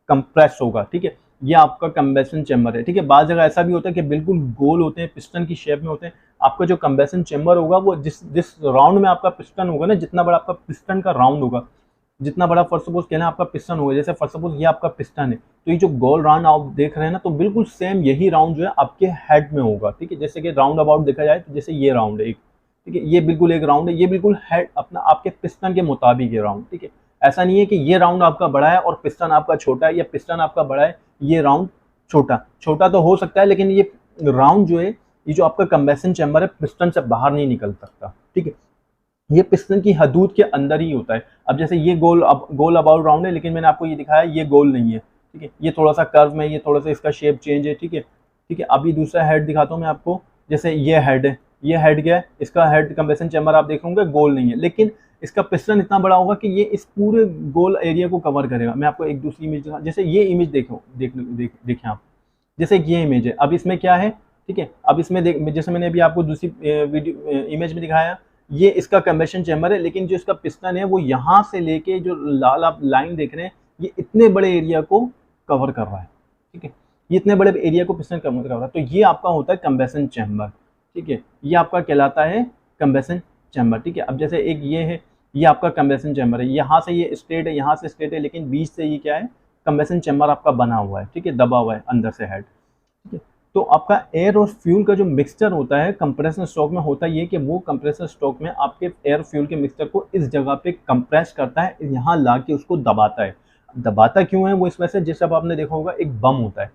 कंप्रेस होगा। ठीक है, ये आपका कंबेशन चैम्बर है। ठीक है, बाद जगह ऐसा भी होता है कि बिल्कुल गोल होते हैं, पिस्टन की शेप में होते हैं। आपका जो कंबेशन चैम्बर होगा वो जिस राउंड में आपका पिस्टन होगा ना, जितना बड़ा आपका पिस्टन का राउंड होगा, जितना बड़ा फर्स्ट सपोज कहना आपका पिस्टन होगा, जैसे फर्स्ट सपोज ये आपका पिस्टन है, तो ये जो गोल राउंड आप देख रहे हैं ना, तो बिल्कुल सेम यही राउंड जो है आपके हेड में होगा। ठीक है, जैसे कि राउंड अबाउट देखा जाए तो जैसे ये राउंड है एक, ठीक है, ये बिल्कुल एक राउंड है, ये बिल्कुल हेड अपना आपके पिस्टन के मुताबिक है राउंड। ठीक है, ऐसा नहीं है कि ये राउंड आपका बड़ा है और पिस्टन आपका छोटा है, या पिस्टन आपका बड़ा है ये राउंड छोटा तो हो सकता है, लेकिन ये राउंड जो है, ये जो आपका कंबेशन चैम्बर है, पिस्टन से बाहर नहीं निकल सकता। ठीक है, ये पिस्टन की हदूद के अंदर ही होता है। अब जैसे ये गोल अबाउट राउंड है, लेकिन मैंने आपको ये दिखाया ये गोल नहीं है। ठीक है, ये थोड़ा सा कर्व में, ये थोड़ा सा इसका शेप चेंज है। ठीक है, ठीक है, अभी दूसरा हेड दिखाता हूँ मैं आपको। जैसे ये हेड है, ये हेड क्या है, इसका हेड कंबेशन चैम्बर आप देख होंगे गोल नहीं है, लेकिन इसका पिस्टन इतना बड़ा होगा कि ये इस पूरे गोल एरिया को कवर करेगा। मैं आपको एक दूसरी इमेज दिखा, जैसे ये इमेज देखें आप, जैसे ये इमेज है, अब इसमें क्या है? ठीक है, अब इसमें जैसे मैंने अभी आपको दूसरी वीडियो इमेज में दिखाया, ये इसका कंबेशन चैम्बर है, लेकिन जो इसका पिस्टन है वो यहाँ से लेके जो लाल आप लाइन देख रहे हैं, ये इतने बड़े एरिया को कवर कर रहा है। ठीक है, ये इतने बड़े एरिया को पिस्टन कवर कर रहा है, तो ये आपका होता है कंबेशन चैम्बर। ठीक है, ये आपका कहलाता है कंबेशन चैम्बर। ठीक है, अब जैसे एक ये है, ये आपका कंबेशन चैम्बर है, यहाँ से ये स्ट्रेट है, यहाँ से स्ट्रेट है, लेकिन बीच से ये क्या है? कंबेशन चैम्बर आपका बना हुआ है। ठीक है, दबा हुआ है अंदर से हेड। ठीक है, तो आपका एयर और फ्यूल का जो मिक्सचर होता है कंप्रेसर स्ट्रोक में, होता ये कि वो कंप्रेसर स्ट्रोक में आपके एयर फ्यूल के मिक्सचर को इस जगह पे कंप्रेस करता है, यहाँ ला के उसको दबाता है। दबाता क्यों है? वो इस वजह से, जैसे अब आपने देखा होगा एक बम होता है।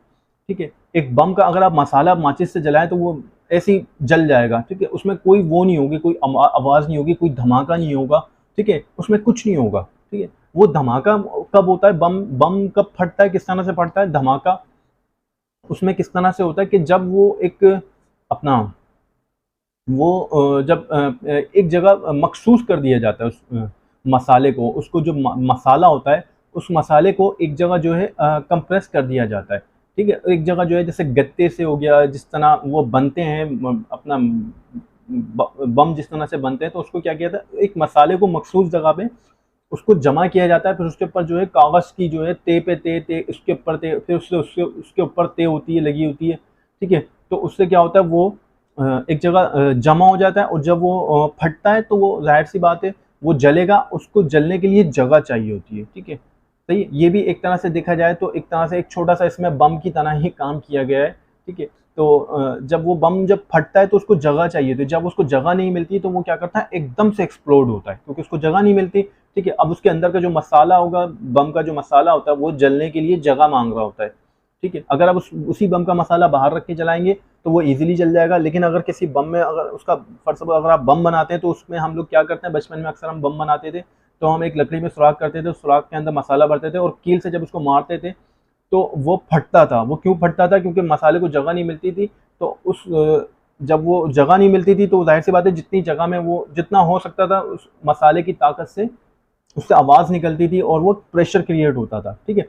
ठीक है, एक बम का अगर आप मसाला माचिस से जलाएं तो वो ऐसे ही जल जाएगा। ठीक है, उसमें कोई वो नहीं होगी, कोई आवाज़ नहीं होगी, कोई धमाका नहीं होगा। ठीक है, उसमें कुछ नहीं होगा। ठीक है, वो धमाका कब होता है? बम कब फटता है, किस तरह से फटता है? धमाका उसमें किस तरह से होता है कि जब वो एक अपना वो जब एक जगह मखसूस कर दिया जाता है उस मसाले को, उसको जो मसाला होता है उस मसाले को एक जगह जो है कंप्रेस कर दिया जाता है। ठीक है, एक जगह जो है जैसे गत्ते से हो गया, जिस तरह वो बनते हैं अपना बम जिस तरह से बनते हैं, तो उसको क्या किया था, एक मसाले को मखसूस जगह पे उसको जमा किया जाता है, फिर उसके ऊपर जो है कागज़ की जो है ते पे ते उसके ऊपर ते, फिर उससे उसके उसके ऊपर ते होती है, लगी होती है। ठीक है, तो उससे क्या होता है, वो एक जगह जमा हो जाता है, और जब वो फटता है तो वो ज़ाहिर सी बात है वो जलेगा, उसको जलने के लिए जगह चाहिए होती है। ठीक है, सही है? ये भी एक तरह से देखा जाए तो एक तरह से एक छोटा सा इसमें बम की तरह ही काम किया गया है। ठीक है, तो जब वो बम जब फटता है तो उसको जगह चाहिए थी, जब उसको जगह नहीं मिलती तो वो क्या करता है, एकदम से एक्सप्लोड होता है, क्योंकि उसको जगह नहीं मिलती। ठीक है, अब उसके अंदर का जो मसाला होगा, बम का जो मसाला होता है, वो जलने के लिए जगह मांग रहा होता है। ठीक है, अगर आप उसी बम का मसाला बाहर रख के जलाएंगे तो वो इजीली जल जाएगा, लेकिन अगर किसी बम में अगर उसका फर्स्ट ऑफ ऑल अगर आप बम बनाते हैं तो उसमें हम लोग क्या करते हैं, बचपन में अक्सर हम बम बनाते थे तो हम एक लकड़ी में सुराख करते थे, उस सुराख के अंदर मसाला भरते थे और कील से जब उसको मारते थे तो वो फटता था। वो क्यों फटता था, क्योंकि मसाले को जगह नहीं मिलती थी। तो उस जब वो जगह नहीं मिलती थी तो जाहिर सी बात है जितनी जगह में वो जितना हो सकता था उस मसाले की ताकत से उससे आवाज़ निकलती थी और वो प्रेशर क्रिएट होता था। ठीक है,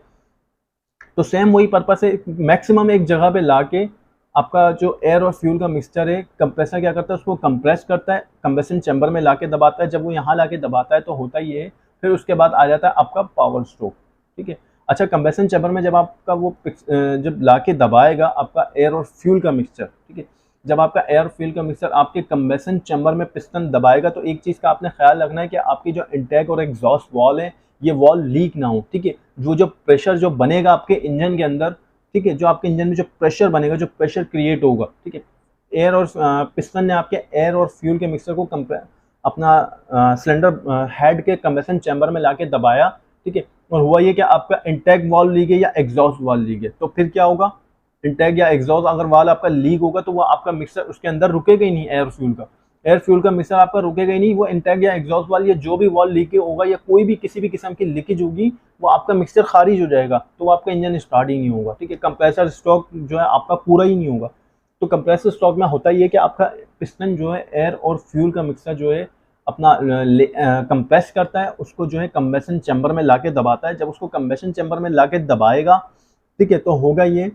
तो सेम वही पर्पस है, मैक्सिमम एक जगह पे लाके आपका जो एयर और फ्यूल का मिक्सचर है, कंप्रेसर क्या करता है, उसको कंप्रेस करता है, कंप्रेशन चैम्बर में लाके दबाता है। जब वो यहाँ लाके दबाता है तो होता ही है, फिर उसके बाद आ जाता है आपका पावर स्ट्रोक। ठीक है, अच्छा, कंप्रेशन चैम्बर में जब आपका वो जब लाके दबाएगा आपका एयर और फ्यूल का मिक्सचर, ठीक है, जब आपका एयर फ्यूल का मिक्सचर आपके कंप्रेशन चैम्बर में पिस्टन दबाएगा तो एक चीज़ का आपने ख्याल रखना है कि आपकी जो इंटेक और एग्जॉस्ट वॉल है ये वॉल लीक ना हो। ठीक है, जो प्रेशर जो बनेगा आपके इंजन के अंदर, ठीक है, जो आपके इंजन में जो प्रेशर बनेगा, जो प्रेशर क्रिएट होगा, ठीक है, एयर और पिस्टन ने आपके एयर और फ्यूल के मिक्सर को अपना सिलेंडर हेड के कंप्रेशन चैम्बर में लाके दबाया। ठीक है, और हुआ ये कि आपका इंटेक वाल्व लीक है या एग्जॉस्ट वाल्व लीक है, तो फिर क्या होगा, इंटेक या एग्जॉस्ट अगर वाल्व आपका लीक होगा तो वो आपका मिक्सर उसके अंदर रुकेगा ही नहीं, एयर फ्यूल का मिक्सर आपका रुकेगा ही नहीं। वो इंटेक या एग्जॉस्ट वाल या जो भी वाल लीक होगा या कोई भी किसी भी किस्म की लीकेज होगी वो आपका मिक्सर खारिज हो जाएगा, तो वो आपका इंजन स्टार्ट ही नहीं होगा। ठीक है, कंप्रेसर स्टॉक जो है आपका पूरा ही नहीं होगा। तो कंप्रेसर स्टॉक में होता ही है कि आपका पिस्टन जो है एयर और फ्यूल का मिक्सर जो है अपना कंप्रेस करता है, उसको जो है कंप्रेशन चैम्बर में लाके दबाता है। जब उसको कंप्रेशन चैम्बर में लाके दबाएगा, ठीक है, तो होगा ये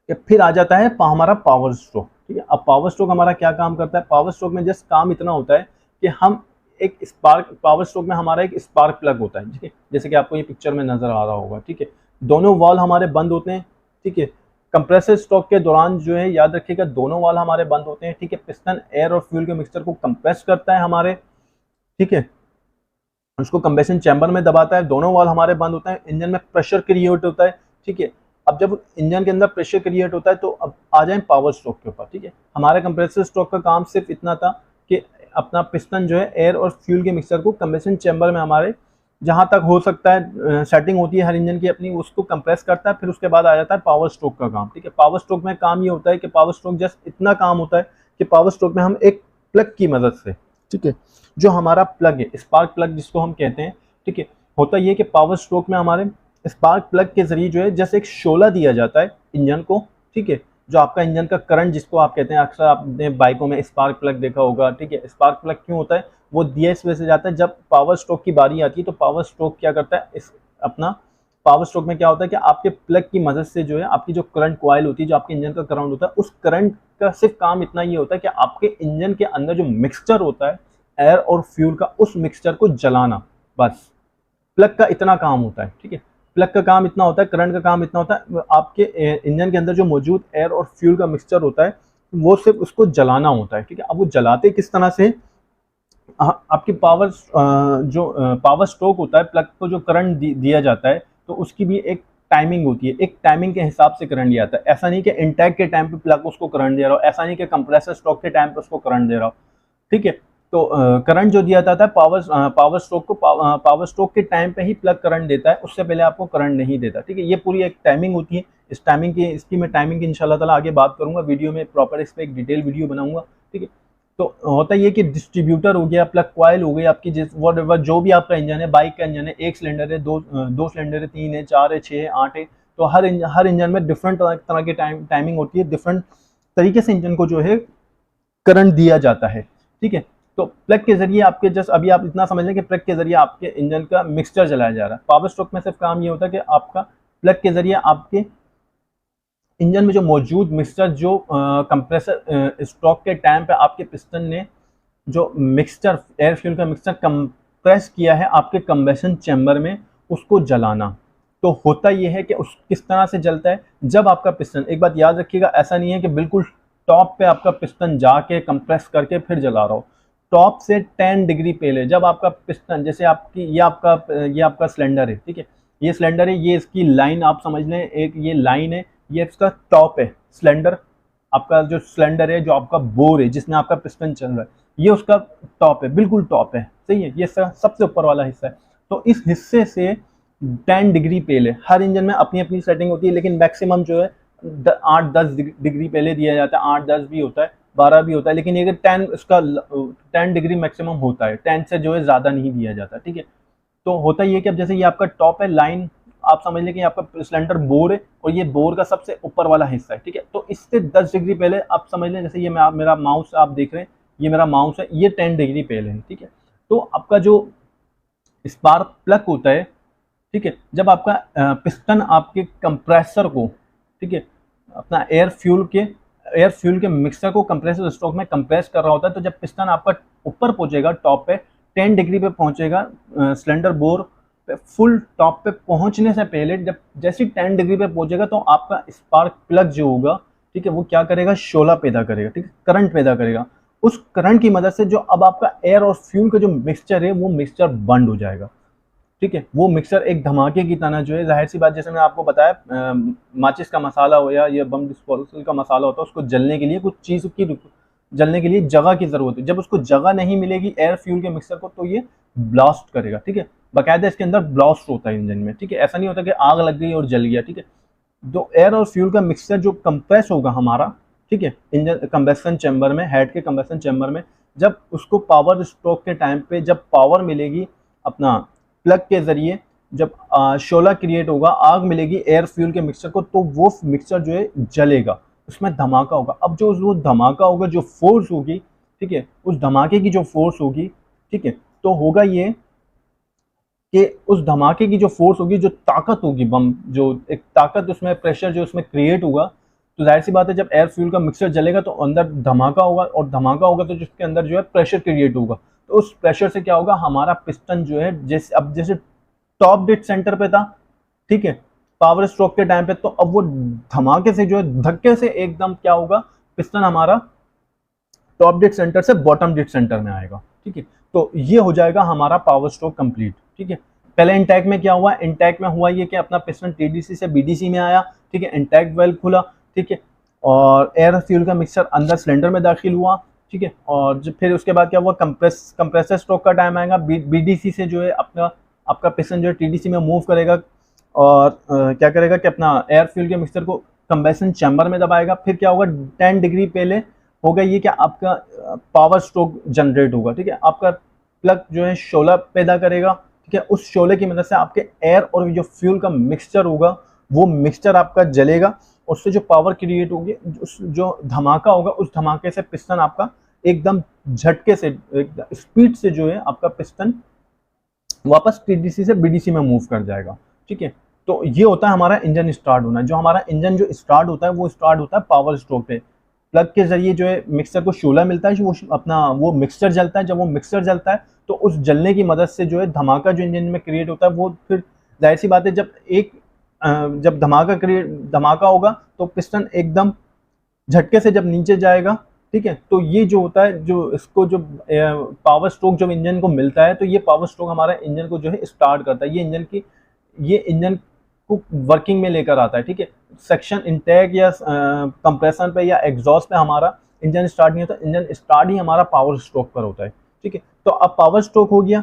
कि फिर आ जाता है हमारा पावर स्ट्रोक। ठीक है, अब पावर स्ट्रोक हमारा क्या काम करता है, पावर स्ट्रोक में जस्ट काम इतना होता है कि हम एक स्पार्क, पावर स्ट्रोक में हमारा एक स्पार्क प्लग होता है। ठीक है, जैसे कि आपको ये पिक्चर में नजर आ रहा होगा। ठीक है, दोनों वाल हमारे बंद होते हैं। ठीक है, कंप्रेसर स्ट्रोक के दौरान जो है याद रखिएगा दोनों वाल हमारे बंद होते हैं। ठीक है, पिस्टन एयर और फ्यूल के मिक्सचर को कंप्रेस करता है हमारे, ठीक है, उसको कंप्रेशन चैम्बर में दबाता है, दोनों वाल हमारे बंद होता है, इंजन में प्रेशर क्रिएट होता है। ठीक है, अब जब इंजन के अंदर प्रेशर क्रिएट होता है तो अब आ जाए पावर स्ट्रोक के ऊपर। ठीक है, हमारे कंप्रेसर स्ट्रोक का काम सिर्फ इतना था कि अपना पिस्टन जो है एयर और फ्यूल के मिक्सर को कंप्रेशन चैम्बर में हमारे जहाँ तक हो सकता है सेटिंग होती है हर इंजन की अपनी, उसको कंप्रेस करता है, फिर उसके बाद आ जाता है पावर स्ट्रोक का काम। ठीक है, पावर स्ट्रोक में काम ये होता है कि पावर स्ट्रोक जस्ट इतना काम होता है कि पावर स्ट्रोक में हम एक प्लग की मदद से, ठीक है, जो हमारा प्लग है स्पार्क प्लग जिसको हम कहते हैं, ठीक है, होता ये कि पावर स्ट्रोक में हमारे स्पार्क प्लग के जरिए जो है जैसे एक शोला दिया जाता है इंजन को। ठीक है, जो आपका इंजन का करंट जिसको आप कहते हैं, अक्सर आपने बाइकों में स्पार्क प्लग देखा होगा। ठीक है, स्पार्क प्लग क्यों होता है, वो दिया इस वजह से जाता है जब पावर स्ट्रोक की बारी आती है तो पावर स्ट्रोक क्या करता है, इस अपना पावर स्ट्रोक में क्या होता है कि आपके प्लग की मदद से जो है आपकी जो करंट कॉइल होती है, जो आपके इंजन का करंट होता है, उस करंट का सिर्फ काम इतना ही होता है कि आपके इंजन के अंदर जो मिक्सचर होता है एयर और फ्यूल का, उस मिक्सचर को जलाना, बस प्लग का इतना काम होता है। ठीक है, प्लग का काम इतना होता है, करंट का काम इतना होता है, आपके इंजन के अंदर जो मौजूद एयर और फ्यूल का मिक्सचर होता है वो सिर्फ उसको जलाना होता है। ठीक है, अब वो जलाते किस तरह से, आपकी पावर जो पावर स्ट्रोक होता है, प्लग को जो करंट दिया जाता है तो उसकी भी एक टाइमिंग होती है, एक टाइमिंग के हिसाब से करंट दिया जाता है। ऐसा नहीं कि इंटेक के टाइम पे प्लग उसको करंट दे रहा हो, ऐसा नहीं कि कंप्रेसर स्ट्रोक के टाइम पे उसको करंट दे रहा हो। ठीक है, तो करंट जो दिया जाता है पावर स्ट्रोक को पावर स्ट्रोक के टाइम पे ही प्लग करंट देता है, उससे पहले आपको करंट नहीं देता। ठीक है, ये पूरी एक टाइमिंग होती है। इस टाइमिंग की इसकी मैं टाइमिंग की इंशाल्लाह ताला आगे बात करूंगा, वीडियो में प्रॉपर इस पर एक डिटेल वीडियो बनाऊंगा। ठीक है, तो होता ये कि डिस्ट्रीब्यूटर हो गया, प्लग कॉइल हो गई आपकी, जिस वॉटएवर जो भी आपका इंजन है, बाइक का इंजन है, एक सिलेंडर है, दो सिलेंडर है, 3 है, 4 है, 6 है, 8 है, तो हर इंजन में डिफरेंट तरह की टाइमिंग होती है, डिफरेंट तरीके से इंजन को जो है करंट दिया जाता है, ठीक है। तो प्लग के जरिए आपके जस्ट अभी आप इतना समझ लें कि प्लग के जरिए आपके इंजन का मिक्सचर चलाया जा रहा है। पावर स्ट्रोक में सिर्फ काम ये होता है कि आपका प्लग के जरिए आपके इंजन में जो मौजूद मिक्सचर जो कंप्रेसर स्ट्रोक के टाइम पे आपके पिस्टन ने जो मिक्सचर एयर फ्यूल का मिक्सचर कंप्रेस किया है आपके कंबेशन चैम्बर में, उसको जलाना। तो होता यह है कि उस किस तरह से जलता है, जब आपका पिस्टन, एक बात याद रखिएगा, ऐसा नहीं है कि बिल्कुल टॉप पे आपका पिस्टन जाके कंप्रेस करके फिर जला रहा हो। टॉप से 10 डिग्री पहले जब आपका पिस्टन, जैसे आपकी ये आपका सिलेंडर है, ठीक है, ये सिलेंडर है, ये इसकी लाइन आप समझ लें, एक ये लाइन है, ये इसका टॉप है सिलेंडर, आपका जो सिलेंडर है, जो आपका बोर है जिसमें आपका पिस्टन चल रहा है, ये उसका टॉप है, बिल्कुल टॉप है, सही है, ये सबसे ऊपर वाला हिस्सा है। तो इस हिस्से से 10 डिग्री पहले, हर इंजन में अपनी अपनी सेटिंग होती है, लेकिन मैक्सिमम जो है 8-10 डिग्री पहले दिया जाता है, 8-10 भी होता है, 12 भी होता है, लेकिन ये 10 डिग्री मैक्सिमम होता है, 10 से जो है ज़्यादा नहीं दिया जाता, ठीक है। तो होता ये है कि अब जैसे ये आपका टॉप है, लाइन आप समझ लें कि आपका सिलेंडर बोर है और ये बोर का सबसे ऊपर वाला हिस्सा है, ठीक है। तो इससे 10 डिग्री पहले आप समझ लें, जैसे ये मेरा माउस आप देख रहे हैं, ये मेरा माउस है, ये 10 डिग्री पहले है, ठीक है। तो आपका जो स्पार्क प्लग होता है, ठीक है, जब आपका पिस्टन आपके कंप्रेसर को, ठीक है, अपना एयर फ्यूल के मिक्सर को कंप्रेसर स्ट्रोक में कंप्रेस कर रहा होता है, तो जब पिस्टन आपका ऊपर पहुंचेगा, टॉप पे 10 डिग्री पे पहुंचेगा, सिलेंडर बोर पे फुल टॉप पे पहुंचने से पहले, जब जैसे 10 डिग्री पे पहुंचेगा तो आपका स्पार्क प्लग जो होगा, ठीक है, वो क्या करेगा, शोला पैदा करेगा, ठीक है, करंट पैदा करेगा। उस करंट की मदद से जो अब आपका एयर और फ्यूल का जो मिक्सचर है, वो मिक्सचर बंद हो जाएगा, ठीक है। वो मिक्सर एक धमाके की तरह जो है, जाहिर सी बात, जैसे मैंने आपको बताया, माचिस का मसाला हो या बम डिस्पोजल का मसाला होता है, उसको जलने के लिए कुछ चीज़ की जलने के लिए जगह की ज़रूरत है। जब उसको जगह नहीं मिलेगी एयर फ्यूल के मिक्सर को, तो ये ब्लास्ट करेगा, ठीक है। बाकायदा इसके अंदर ब्लास्ट होता है इंजन में, ठीक है, ऐसा नहीं होता कि आग लग गई और जल गया, ठीक है। तो एयर और फ्यूल का मिक्सचर जो कंप्रेस होगा हमारा, ठीक है, इंजन कंबेशन चैम्बर में, हेड के कंबेशन चैम्बर में, जब उसको पावर स्ट्रोक के टाइम पे जब पावर मिलेगी अपना प्लग के जरिए, जब शोला क्रिएट होगा, आग मिलेगी एयर फ्यूल के मिक्सचर को, तो वो मिक्सचर जो है जलेगा, उसमें धमाका होगा। अब जो वो धमाका होगा, जो फोर्स होगी, ठीक है, उस धमाके की जो फोर्स होगी, ठीक है, तो होगा ये कि उस धमाके की जो फोर्स होगी, जो ताकत होगी, बम जो एक ताकत उसमें, प्रेशर जो उसमें क्रिएट होगा, तो जाहिर सी बात है जब एयर फ्यूल का मिक्सचर जलेगा तो अंदर धमाका होगा, और धमाका होगा तो जिसके अंदर जो है प्रेशर क्रिएट होगा। तो उस प्रेशर से क्या होगा, हमारा पिस्टन जो है, जैसे टॉप डेड सेंटर पे था, ठीक है, पावर स्ट्रोक के टाइम पे, तो अब वो धमाके से जो है, धक्के से एकदम क्या होगा, पिस्टन हमारा टॉप डेड सेंटर से बॉटम डेड सेंटर में आएगा, ठीक है। तो ये हो जाएगा हमारा पावर स्ट्रोक कंप्लीट, ठीक है। पहले इंटैक में क्या हुआ, इंटैक में हुआ ये कि अपना पिस्टन टीडीसी से बीडीसी में आया, ठीक है, इंटैक वेल्व खुला, ठीक है, और एयर फ्यूल का मिक्सचर अंदर सिलेंडर में दाखिल हुआ, ठीक है। और फिर उसके बाद क्या हुआ, कंप्रेसर स्ट्रोक का टाइम आएगा, बीडीसी से जो है आपका पिस्टन जो है टीडीसी में मूव करेगा, और क्या करेगा कि अपना एयर फ्यूल के मिक्सचर को कंबेशन चैम्बर में दबाएगा। फिर क्या होगा, 10 डिग्री पहले होगा ये कि आपका पावर स्ट्रोक जनरेट होगा, ठीक है, आपका प्लग जो है शोला पैदा करेगा, ठीक है। उस शोले की मदद से आपके एयर और जो फ्यूल का मिक्सचर होगा, वो मिक्सचर आपका जलेगा, उससे जो पावर क्रिएट होगी, जो धमाका होगा, उस धमाके से पिस्टन आपका एकदम झटके से, स्पीड से जो है आपका पिस्टन वापस टीडीसी से बीडीसी में मूव कर जाएगा, ठीक है। तो ये होता है हमारा इंजन स्टार्ट होना। जो हमारा इंजन जो स्टार्ट होता है, वो स्टार्ट होता है पावर स्ट्रोक पे। प्लग के जरिए जो है मिक्सर को शोला मिलता है, वो मिक्सचर जलता है। जब वो मिक्सचर जलता है तो उस जलने की मदद से जो है धमाका जो इंजन में क्रिएट होता है, वो फिर जाहिर सी बात है जब धमाका होगा तो पिस्टन एकदम झटके से जब नीचे जाएगा, ठीक है। तो ये जो होता है, जो इसको जो पावर स्ट्रोक जब इंजन को मिलता है, तो ये पावर स्ट्रोक हमारा इंजन को जो है स्टार्ट करता है, ये इंजन को वर्किंग में लेकर आता है, ठीक है। सेक्शन इंटेक या कंप्रेशन पे या एग्जॉस्ट पे हमारा इंजन स्टार्ट नहीं होता, इंजन स्टार्ट ही हमारा पावर स्ट्रोक पर होता है, ठीक है। तो अब पावर स्ट्रोक हो गया,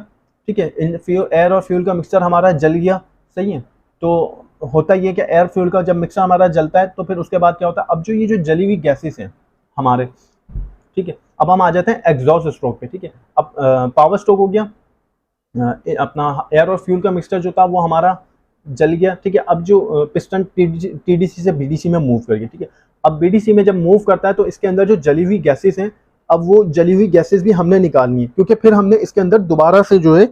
ठीक है, एयर और फ्यूल का मिक्सचर हमारा जल गया, सही है। तो होता ये कि एयर फ्यूल का जब मिक्सचर हमारा जलता है, तो फिर उसके बाद क्या होता है, अब जो ये जो जली हुई गैसेस हैं हमारे, ठीक है, अब हम आ जाते हैं एग्जॉस्ट स्ट्रोक पे, ठीक है। अब पावर स्ट्रोक हो गया, अपना एयर और फ्यूल का मिक्सचर जो था वो हमारा जल गया, ठीक है। अब जो पिस्टन टीडीसी से बीडीसी में मूव कर गया, ठीक है। अब बीडीसी में जब मूव करता है तो इसके अंदर जो जली हुई गैसेस हैं, अब वो जली हुई गैसेस भी हमने निकालनी है, क्योंकि फिर हमने इसके अंदर दोबारा से जो है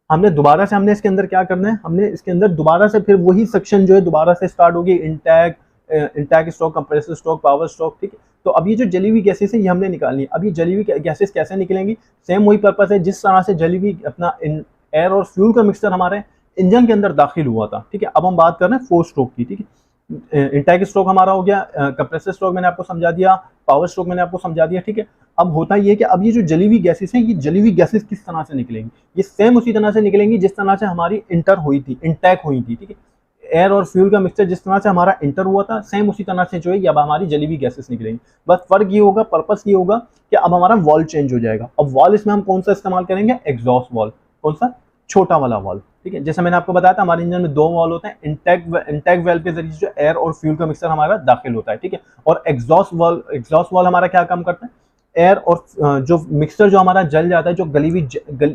हमने इसके अंदर क्या करना है, हमने इसके अंदर दोबारा से फिर वही सेक्शन जो है दोबारा से स्टार्ट होगी, intake stroke, compressor stroke, power stroke, ठीक है। तो अब ये जो जली हुई गैसेस है ये हमने निकालनी है। अब ये जली हुई गैसेस कैसे निकलेंगी, सेम वही पर्पस है जिस तरह से जली हुई अपना एयर और फ्यूल का मिक्सचर हमारे इंजन के अंदर दाखिल हुआ था, ठीक है। अब हम बात कर रहे हैं 4 स्ट्रोक की, ठीक है। इंटैक स्ट्रोक हमारा हो गया, कंप्रेसर स्ट्रोक मैंने आपको समझा दिया, पावर स्ट्रोक मैंने आपको समझा दिया, ठीक है। अब होता ये है कि अब ये जो जली हुई गैसेस हैं, ये जली हुई गैसेस किस तरह से निकलेंगी, ये सेम उसी तरह से निकलेंगी जिस तरह से हमारी इंटैक हुई थी, ठीक है। एयर और फ्यूल का मिक्सचर जिस तरह से हमारा इंटर हुआ था, सेम उसी तरह से जो है अब हमारी जली हुई गैसेस निकलेंगी। बस फर्क ये होगा, पर्पस ये होगा कि अब हमारा वॉल्व चेंज हो जाएगा। अब वॉल्व इसमें हम कौन सा इस्तेमाल करेंगे, एग्जॉस्ट वॉल्व, कौन सा, छोटा वाला वॉल्व, ठीक है। जैसे मैंने आपको बताया था हमारे इंजन में 2 वॉल्व होते हैं, इंटैक वेल्व के जरिए जो एयर और फ्यूल का मिक्सचर हमारा दाखिल होता है, ठीक है। और एग्जॉस्ट वॉल्व हमारा क्या काम करता है, एयर और जो मिक्सचर जो हमारा जल जाता है, जो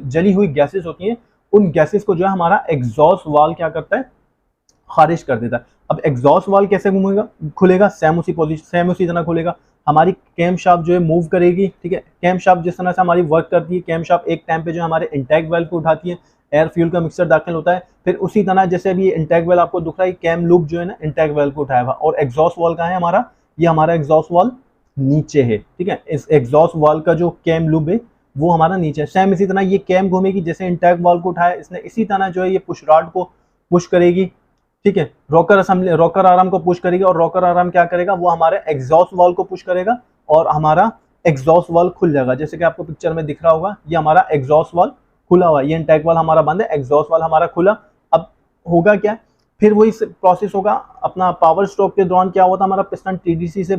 जली हुई गैसेस होती हैं, उन गैसेस को जो है हमारा एग्जॉस्ट वाल्व क्या करता है, खारिज कर देता है। अब एग्जॉस्ट वाल्व कैसे खुलेगा, सेम उसी तरह खुलेगा। हमारी कैम शाफ्ट जो है मूव करेगी, ठीक है। कैम शाफ्ट जिस तरह से हमारी वर्क करती है, कैम शाफ्ट एक टाइम पे जो हमारे इंटैक वेल्व को उठाती है, एयर फ्यूल का मिक्सचर दाखिल होता है, फिर उसी तरह जैसे अभी इंटैक वेल्व आपको दिख रहा है, कैम लूप जो है ना इंटैक वेल्व को उठाया हुआ, और एग्जॉस्ट वाल्व कहाँ है हमारा, ये हमारा एग्जॉस्ट वाल्व नीचे है, ठीक है। इस एग्जॉस्ट वाल्व का जो कैम लूप है वो हमारा नीचे है। सेम इसी तरह ये कैम घूमेगी, जैसे इंटैक वाल्व को उठाया इसने, इसी तरह जो है ये पुश रॉड को पुश करेगी, ठीक है। रॉकर आर्म को पुश करेगी, और रॉकर आर्म क्या करेगा, वो हमारे एग्जॉस्ट वाल्व को पुश करेगा, और हमारा एग्जॉस्ट वाल्व खुल जाएगा। जैसे कि आपको पिक्चर में दिख रहा होगा, ये हमारा एग्जॉस्ट वाल्व खुला हुआ है, ये इंटैक वाल्व हमारा बंद है, एग्जॉस्ट वाल्व हमारा खुला। अब होगा क्या, फिर वही प्रोसेस होगा अपना पावर स्ट्रोक के दौरान। क्या हुआ था, हमारा पिस्टन टीडीसी से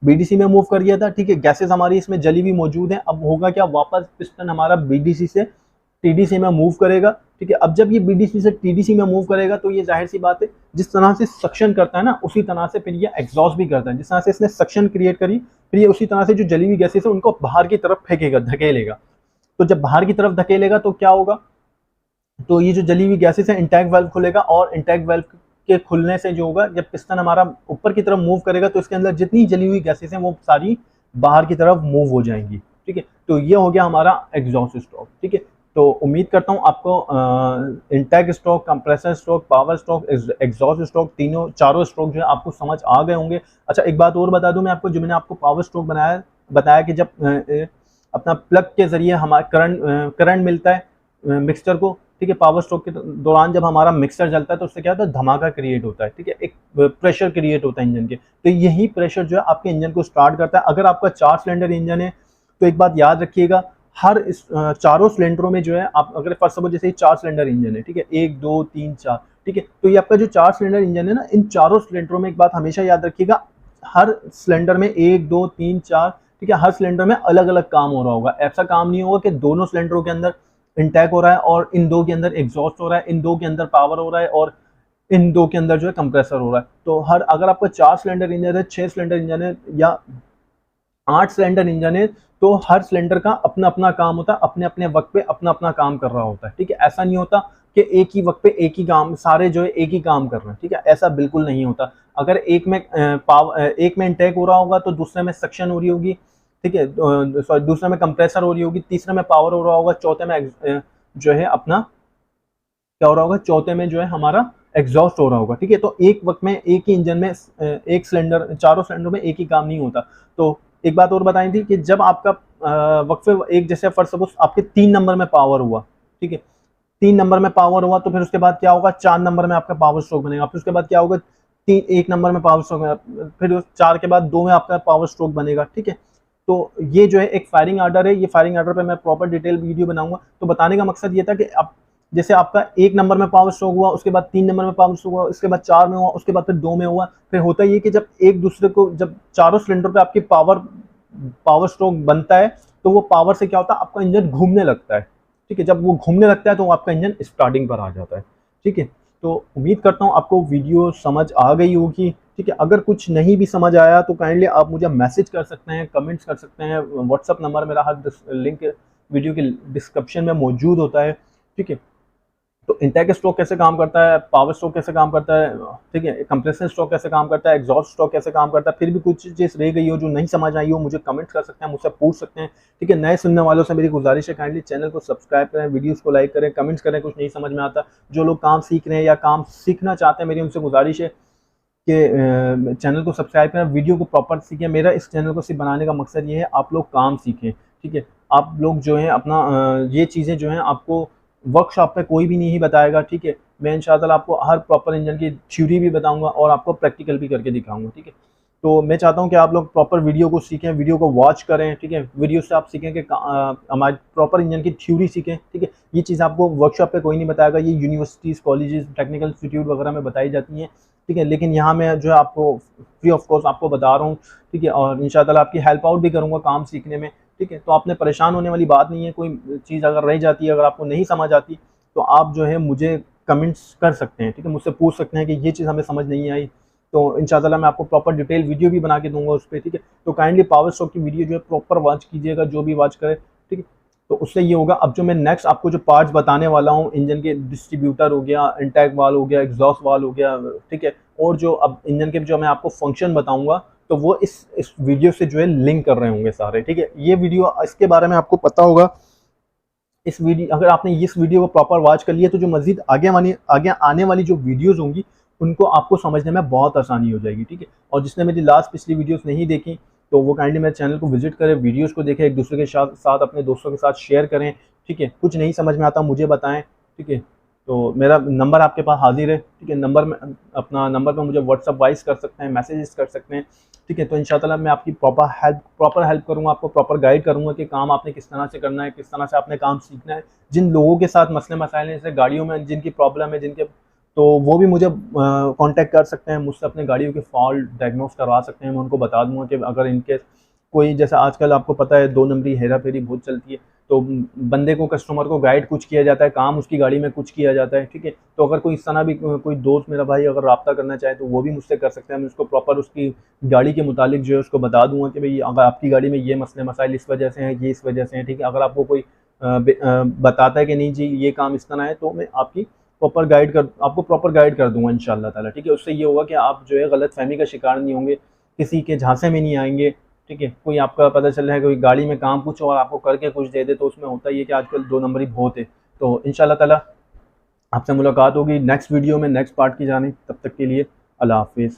बीडीसी में मूव कर गया था, ठीक है। गैसेस हमारी इसमें जली हुई मौजूद है। अब होगा क्या, वापस पिस्टन हमारा बीडीसी से टीडीसी में मूव करेगा, ठीक है। अब जब ये बीडीसी से टीडीसी में मूव करेगा तो ये जाहिर सी बात है, जिस तरह से सक्शन करता है ना, उसी तरह से फिर ये एग्जॉस्ट भी करता है। जिस तरह से इसने सक्शन क्रिएट करी, फिर ये उसी तरह से जो जली हुई गैसेस है उनको बाहर की तरफ फेंकेगा, धकेलेगा। तो जब बाहर की तरफ धकेलेगा तो क्या होगा, तो ये जो जली हुई गैसेस है, इंटैक वाल्व खुलेगा, और इंटैक वाल्व के खुलने से जो होगा, जब पिस्टन हमारा ऊपर की तरफ मूव करेगा तो इसके अंदर जितनी जली हुई गैसेस हैं वो सारी बाहर की तरफ मूव हो जाएंगी, ठीक है। तो ये हो गया हमारा एग्जॉस्ट स्ट्रोक, ठीक है। तो उम्मीद करता हूँ आपको intake stroke, compressor stroke, power stroke, exhaust stroke, चारों स्ट्रोक जो है आपको समझ आ गए होंगे। अच्छा, एक बात और बता दूं मैं आपको, जो मैंने आपको पावर स्ट्रोक बताया कि जब अपना प्लग के जरिए हमारा करंट मिलता है मिक्सचर को, ठीक है। पावर स्ट्रोक के दौरान जब हमारा मिक्सचर जलता है तो उससे क्या होता है, धमाका क्रिएट होता है, ठीक है। एक प्रेशर क्रिएट होता है इंजन के, तो यही प्रेशर जो है आपके इंजन को स्टार्ट करता है। अगर आपका 4 सिलेंडर इंजन है तो एक बात याद रखिएगा, हर चारों सिलेंडरों में जो है, आप अगर फर्स्ट सपोज जैसे 4 सिलेंडर इंजन है, ठीक है, 1 2 3 4, ठीक है। तो ये आपका जो 4 सिलेंडर इंजन है ना, इन चारों सिलेंडरों में एक बात हमेशा याद रखिएगा, हर सिलेंडर में 1 2 3 4, ठीक है, हर सिलेंडर में अलग अलग काम हो रहा होगा। ऐसा काम नहीं होगा कि दोनों सिलेंडरों के अंदर इंटैक हो रहा है और इन दो के अंदर एग्जॉस्ट हो रहा है, इन दो के अंदर पावर हो रहा है और इन दो के अंदर जो है कंप्रेसर हो रहा है। तो हर, अगर आपका 4 सिलेंडर इंजन है, 6 सिलेंडर इंजन है, या 8 सिलेंडर इंजन है, तो हर सिलेंडर का अपना अपना काम होता है, अपने अपने वक्त पे अपना अपना काम कर रहा होता है, ठीक है। ऐसा नहीं होता कि एक ही वक्त पे एक ही काम, सारे जो है एक ही काम कर रहे हैं, ठीक है, ऐसा बिल्कुल नहीं होता। अगर एक में इंटेक हो रहा होगा तो दूसरे में सक्शन हो रही होगी, ठीक है, सॉरी दूसरे में कंप्रेसर हो रही होगी, तीसरे में पावर हो रहा होगा, चौथे में जो है अपना क्या हो रहा होगा, चौथे में जो है हमारा एग्जॉस्ट हो रहा होगा, ठीक है। तो एक वक्त में एक ही इंजन में एक सिलेंडर, चारों सिलेंडर में एक ही काम नहीं होता। तो एक बात और बताई थी कि जब आपका वक्फे एक, जैसे फर्स्ट सपोज आपके 3 नंबर में पावर हुआ, ठीक है, 3 नंबर में पावर हुआ, तो फिर उसके बाद क्या होगा, 4 नंबर में आपका पावर स्ट्रोक बनेगा, फिर उसके बाद क्या होगा, 1 नंबर में पावर स्ट्रोक, फिर 4 के बाद 2 में आपका पावर स्ट्रोक बनेगा, ठीक है। तो ये जो है एक फायरिंग आर्डर है, ये फायरिंग आर्डर पे मैं प्रॉपर डिटेल वीडियो बनाऊंगा। तो बताने का मकसद ये था कि आप जैसे आपका 1 नंबर में पावर स्ट्रोक हुआ, उसके बाद 3 नंबर में पावर स्ट्रोक हुआ, उसके बाद 4 में हुआ, उसके बाद फिर 2 में हुआ, फिर होता ये कि जब एक दूसरे को, जब चारों सिलेंडर पे आपकी पावर स्ट्रोक बनता है तो वो पावर से क्या होता है, आपका इंजन घूमने लगता है, ठीक है। जब वो घूमने लगता है तो आपका इंजन स्टार्टिंग पर आ जाता है, ठीक है। तो उम्मीद करता हूँ आपको वीडियो समझ आ गई होगी, ठीक है। अगर कुछ नहीं भी समझ आया तो काइंडली आप मुझे मैसेज कर सकते हैं, कमेंट्स कर सकते हैं। व्हाट्सअप नंबर मेरा हर लिंक वीडियो के डिस्क्रिप्शन में मौजूद होता है, ठीक है। तो इंटेक स्ट्रोक कैसे काम करता है, पावर स्ट्रोक कैसे काम करता है, ठीक है, कंप्रेसर स्ट्रोक कैसे काम करता है, एग्जॉस्ट स्ट्रोक कैसे काम करता है। फिर भी कुछ चीज़ रह गई हो जो नहीं समझ आई हो, मुझे कमेंट्स कर सकते हैं, मुझसे पूछ सकते हैं, ठीक है। नए सुनने वालों से मेरी गुजारिश है, काइंडली चैनल को सब्सक्राइब करें, वीडियोज़ को लाइक करें, कमेंट्स करें कुछ नहीं समझ में आता। जो लोग काम सीख रहे हैं या काम सीखना चाहते हैं, मेरी उनसे गुजारिश है कि चैनल को सब्सक्राइब करें, वीडियो को प्रॉपर सीखें। मेरा इस चैनल को सिर्फ बनाने का मकसद ये है, आप लोग काम सीखें, ठीक है। आप लोग जो है अपना ये चीज़ें जो हैं आपको वर्कशॉप पे कोई भी नहीं बताएगा, ठीक है। मैं इंशाअल्लाह आपको हर प्रॉपर इंजन की थ्योरी भी बताऊंगा और आपको प्रैक्टिकल भी करके दिखाऊंगा, ठीक है। तो मैं चाहता हूँ कि आप लोग प्रॉपर वीडियो को सीखें, वीडियो को वॉच करें, ठीक है। वीडियो से आप सीखें कि हमारे प्रॉपर इंजन की थ्योरी सीखें, ठीक है। ये चीज़ आपको वर्कशॉप पे कोई नहीं बताएगा, ये यूनिवर्सिटीज़, कॉलेजेस, टेक्निकल इंस्टीट्यूट वगैरह में बताई जाती हैं, ठीक है। लेकिन यहाँ मैं जो है आपको फ्री ऑफ कॉस्ट आपको बता रहा हूँ, ठीक है। और इंशाअल्लाह आपकी हेल्प आउट भी करूँगा काम सीखने में, ठीक है। तो आपने परेशान होने वाली बात नहीं है। कोई चीज़ अगर रह जाती है, अगर आपको नहीं समझ आती, तो आप जो है मुझे कमेंट्स कर सकते हैं, ठीक है। मुझसे पूछ सकते हैं कि ये चीज़ हमें समझ नहीं आई, तो इंशाअल्लाह मैं आपको प्रॉपर डिटेल वीडियो भी बना के दूंगा उस पर, ठीक है। तो काइंडली पावर स्ट्रोक की वीडियो जो है प्रॉपर वॉच कीजिएगा, जो भी वॉच करे, ठीक है। तो उससे ये होगा, अब जो मैं नेक्स्ट आपको जो पार्ट्स बताने वाला हूँ, इंजन के डिस्ट्रीब्यूटर हो गया, इंटेक वाल हो गया, एग्जॉस्ट वाल हो गया, ठीक है। और जो अब इंजन के जो मैं आपको फंक्शन बताऊंगा, तो वो इस वीडियो से जो है लिंक कर रहे होंगे सारे, ठीक है। ये वीडियो इसके बारे में आपको पता होगा। इस वीडियो अगर आपने इस वीडियो को प्रॉपर वॉच कर लिया, तो जो मजीद आगे आने वाली जो वीडियोस होंगी, उनको आपको समझने में बहुत आसानी हो जाएगी, ठीक है। और जिसने मेरी लास्ट पिछली वीडियोस नहीं देखी, तो वो काइंडली मेरे चैनल को विजिट करें, वीडियोस को देखें, एक दूसरे के साथ अपने दोस्तों के साथ शेयर करें, ठीक है। कुछ नहीं समझ में आता मुझे बताएं, ठीक है। तो मेरा नंबर आपके पास हाजिर है, ठीक है। नंबर में अपना नंबर पर मुझे व्हाट्सअप वाइज कर सकते हैं, मैसेजेस कर सकते हैं, ठीक है। तो इंशाल्लाह मैं आपकी प्रॉपर हेल्प करूँगा, आपको प्रॉपर गाइड करूँगा कि काम आपने किस तरह से करना है, किस तरह से आपने काम सीखना है। जिन लोगों के साथ मसले मसाइल हैं, जैसे गाड़ियों में जिनकी प्रॉब्लम है, जिनके, तो वो भी मुझे कांटेक्ट कर सकते हैं, मुझसे अपने गाड़ियों के फॉल्ट डायग्नोस करवा सकते हैं। मैं उनको बता दूंगा कि अगर इनके कोई, जैसे आजकल आपको पता है 2 नंबरी हेरा फेरी बहुत चलती है, तो बंदे को, कस्टमर को गाइड कुछ किया जाता है, काम उसकी गाड़ी में कुछ किया जाता है, ठीक है। तो अगर कोई इस तरह भी कोई दोस्त मेरा भाई अगर रब्ता करना चाहे, तो वो भी मुझसे कर सकते हैं। मैं उसको प्रॉपर उसकी गाड़ी के मुतालिक जो है उसको बता दूंगा कि भाई अगर आपकी गाड़ी में ये मसले मसाइल इस वजह से हैं, ये इस वजह से हैं, ठीक है। अगर आपको कोई बताता है कि नहीं जी ये काम इस तरह है, तो मैं आपको प्रॉपर गाइड कर दूंगा इंशाअल्लाह ताला, ठीक है। उससे ये होगा कि आप जो है गलत फहमी का शिकार नहीं होंगे, किसी के झांसे में नहीं आएंगे, ठीक है। कोई आपका पता चल रहा है कोई गाड़ी में काम कुछ और आपको करके कुछ दे दे, तो उसमें होता ही है कि आजकल 2 नंबरी बहुत है। तो इंशाअल्लाह ताला आपसे मुलाकात होगी नेक्स्ट वीडियो में, नेक्स्ट पार्ट की जानी। तब तक के लिए अल्लाह हाफिज़।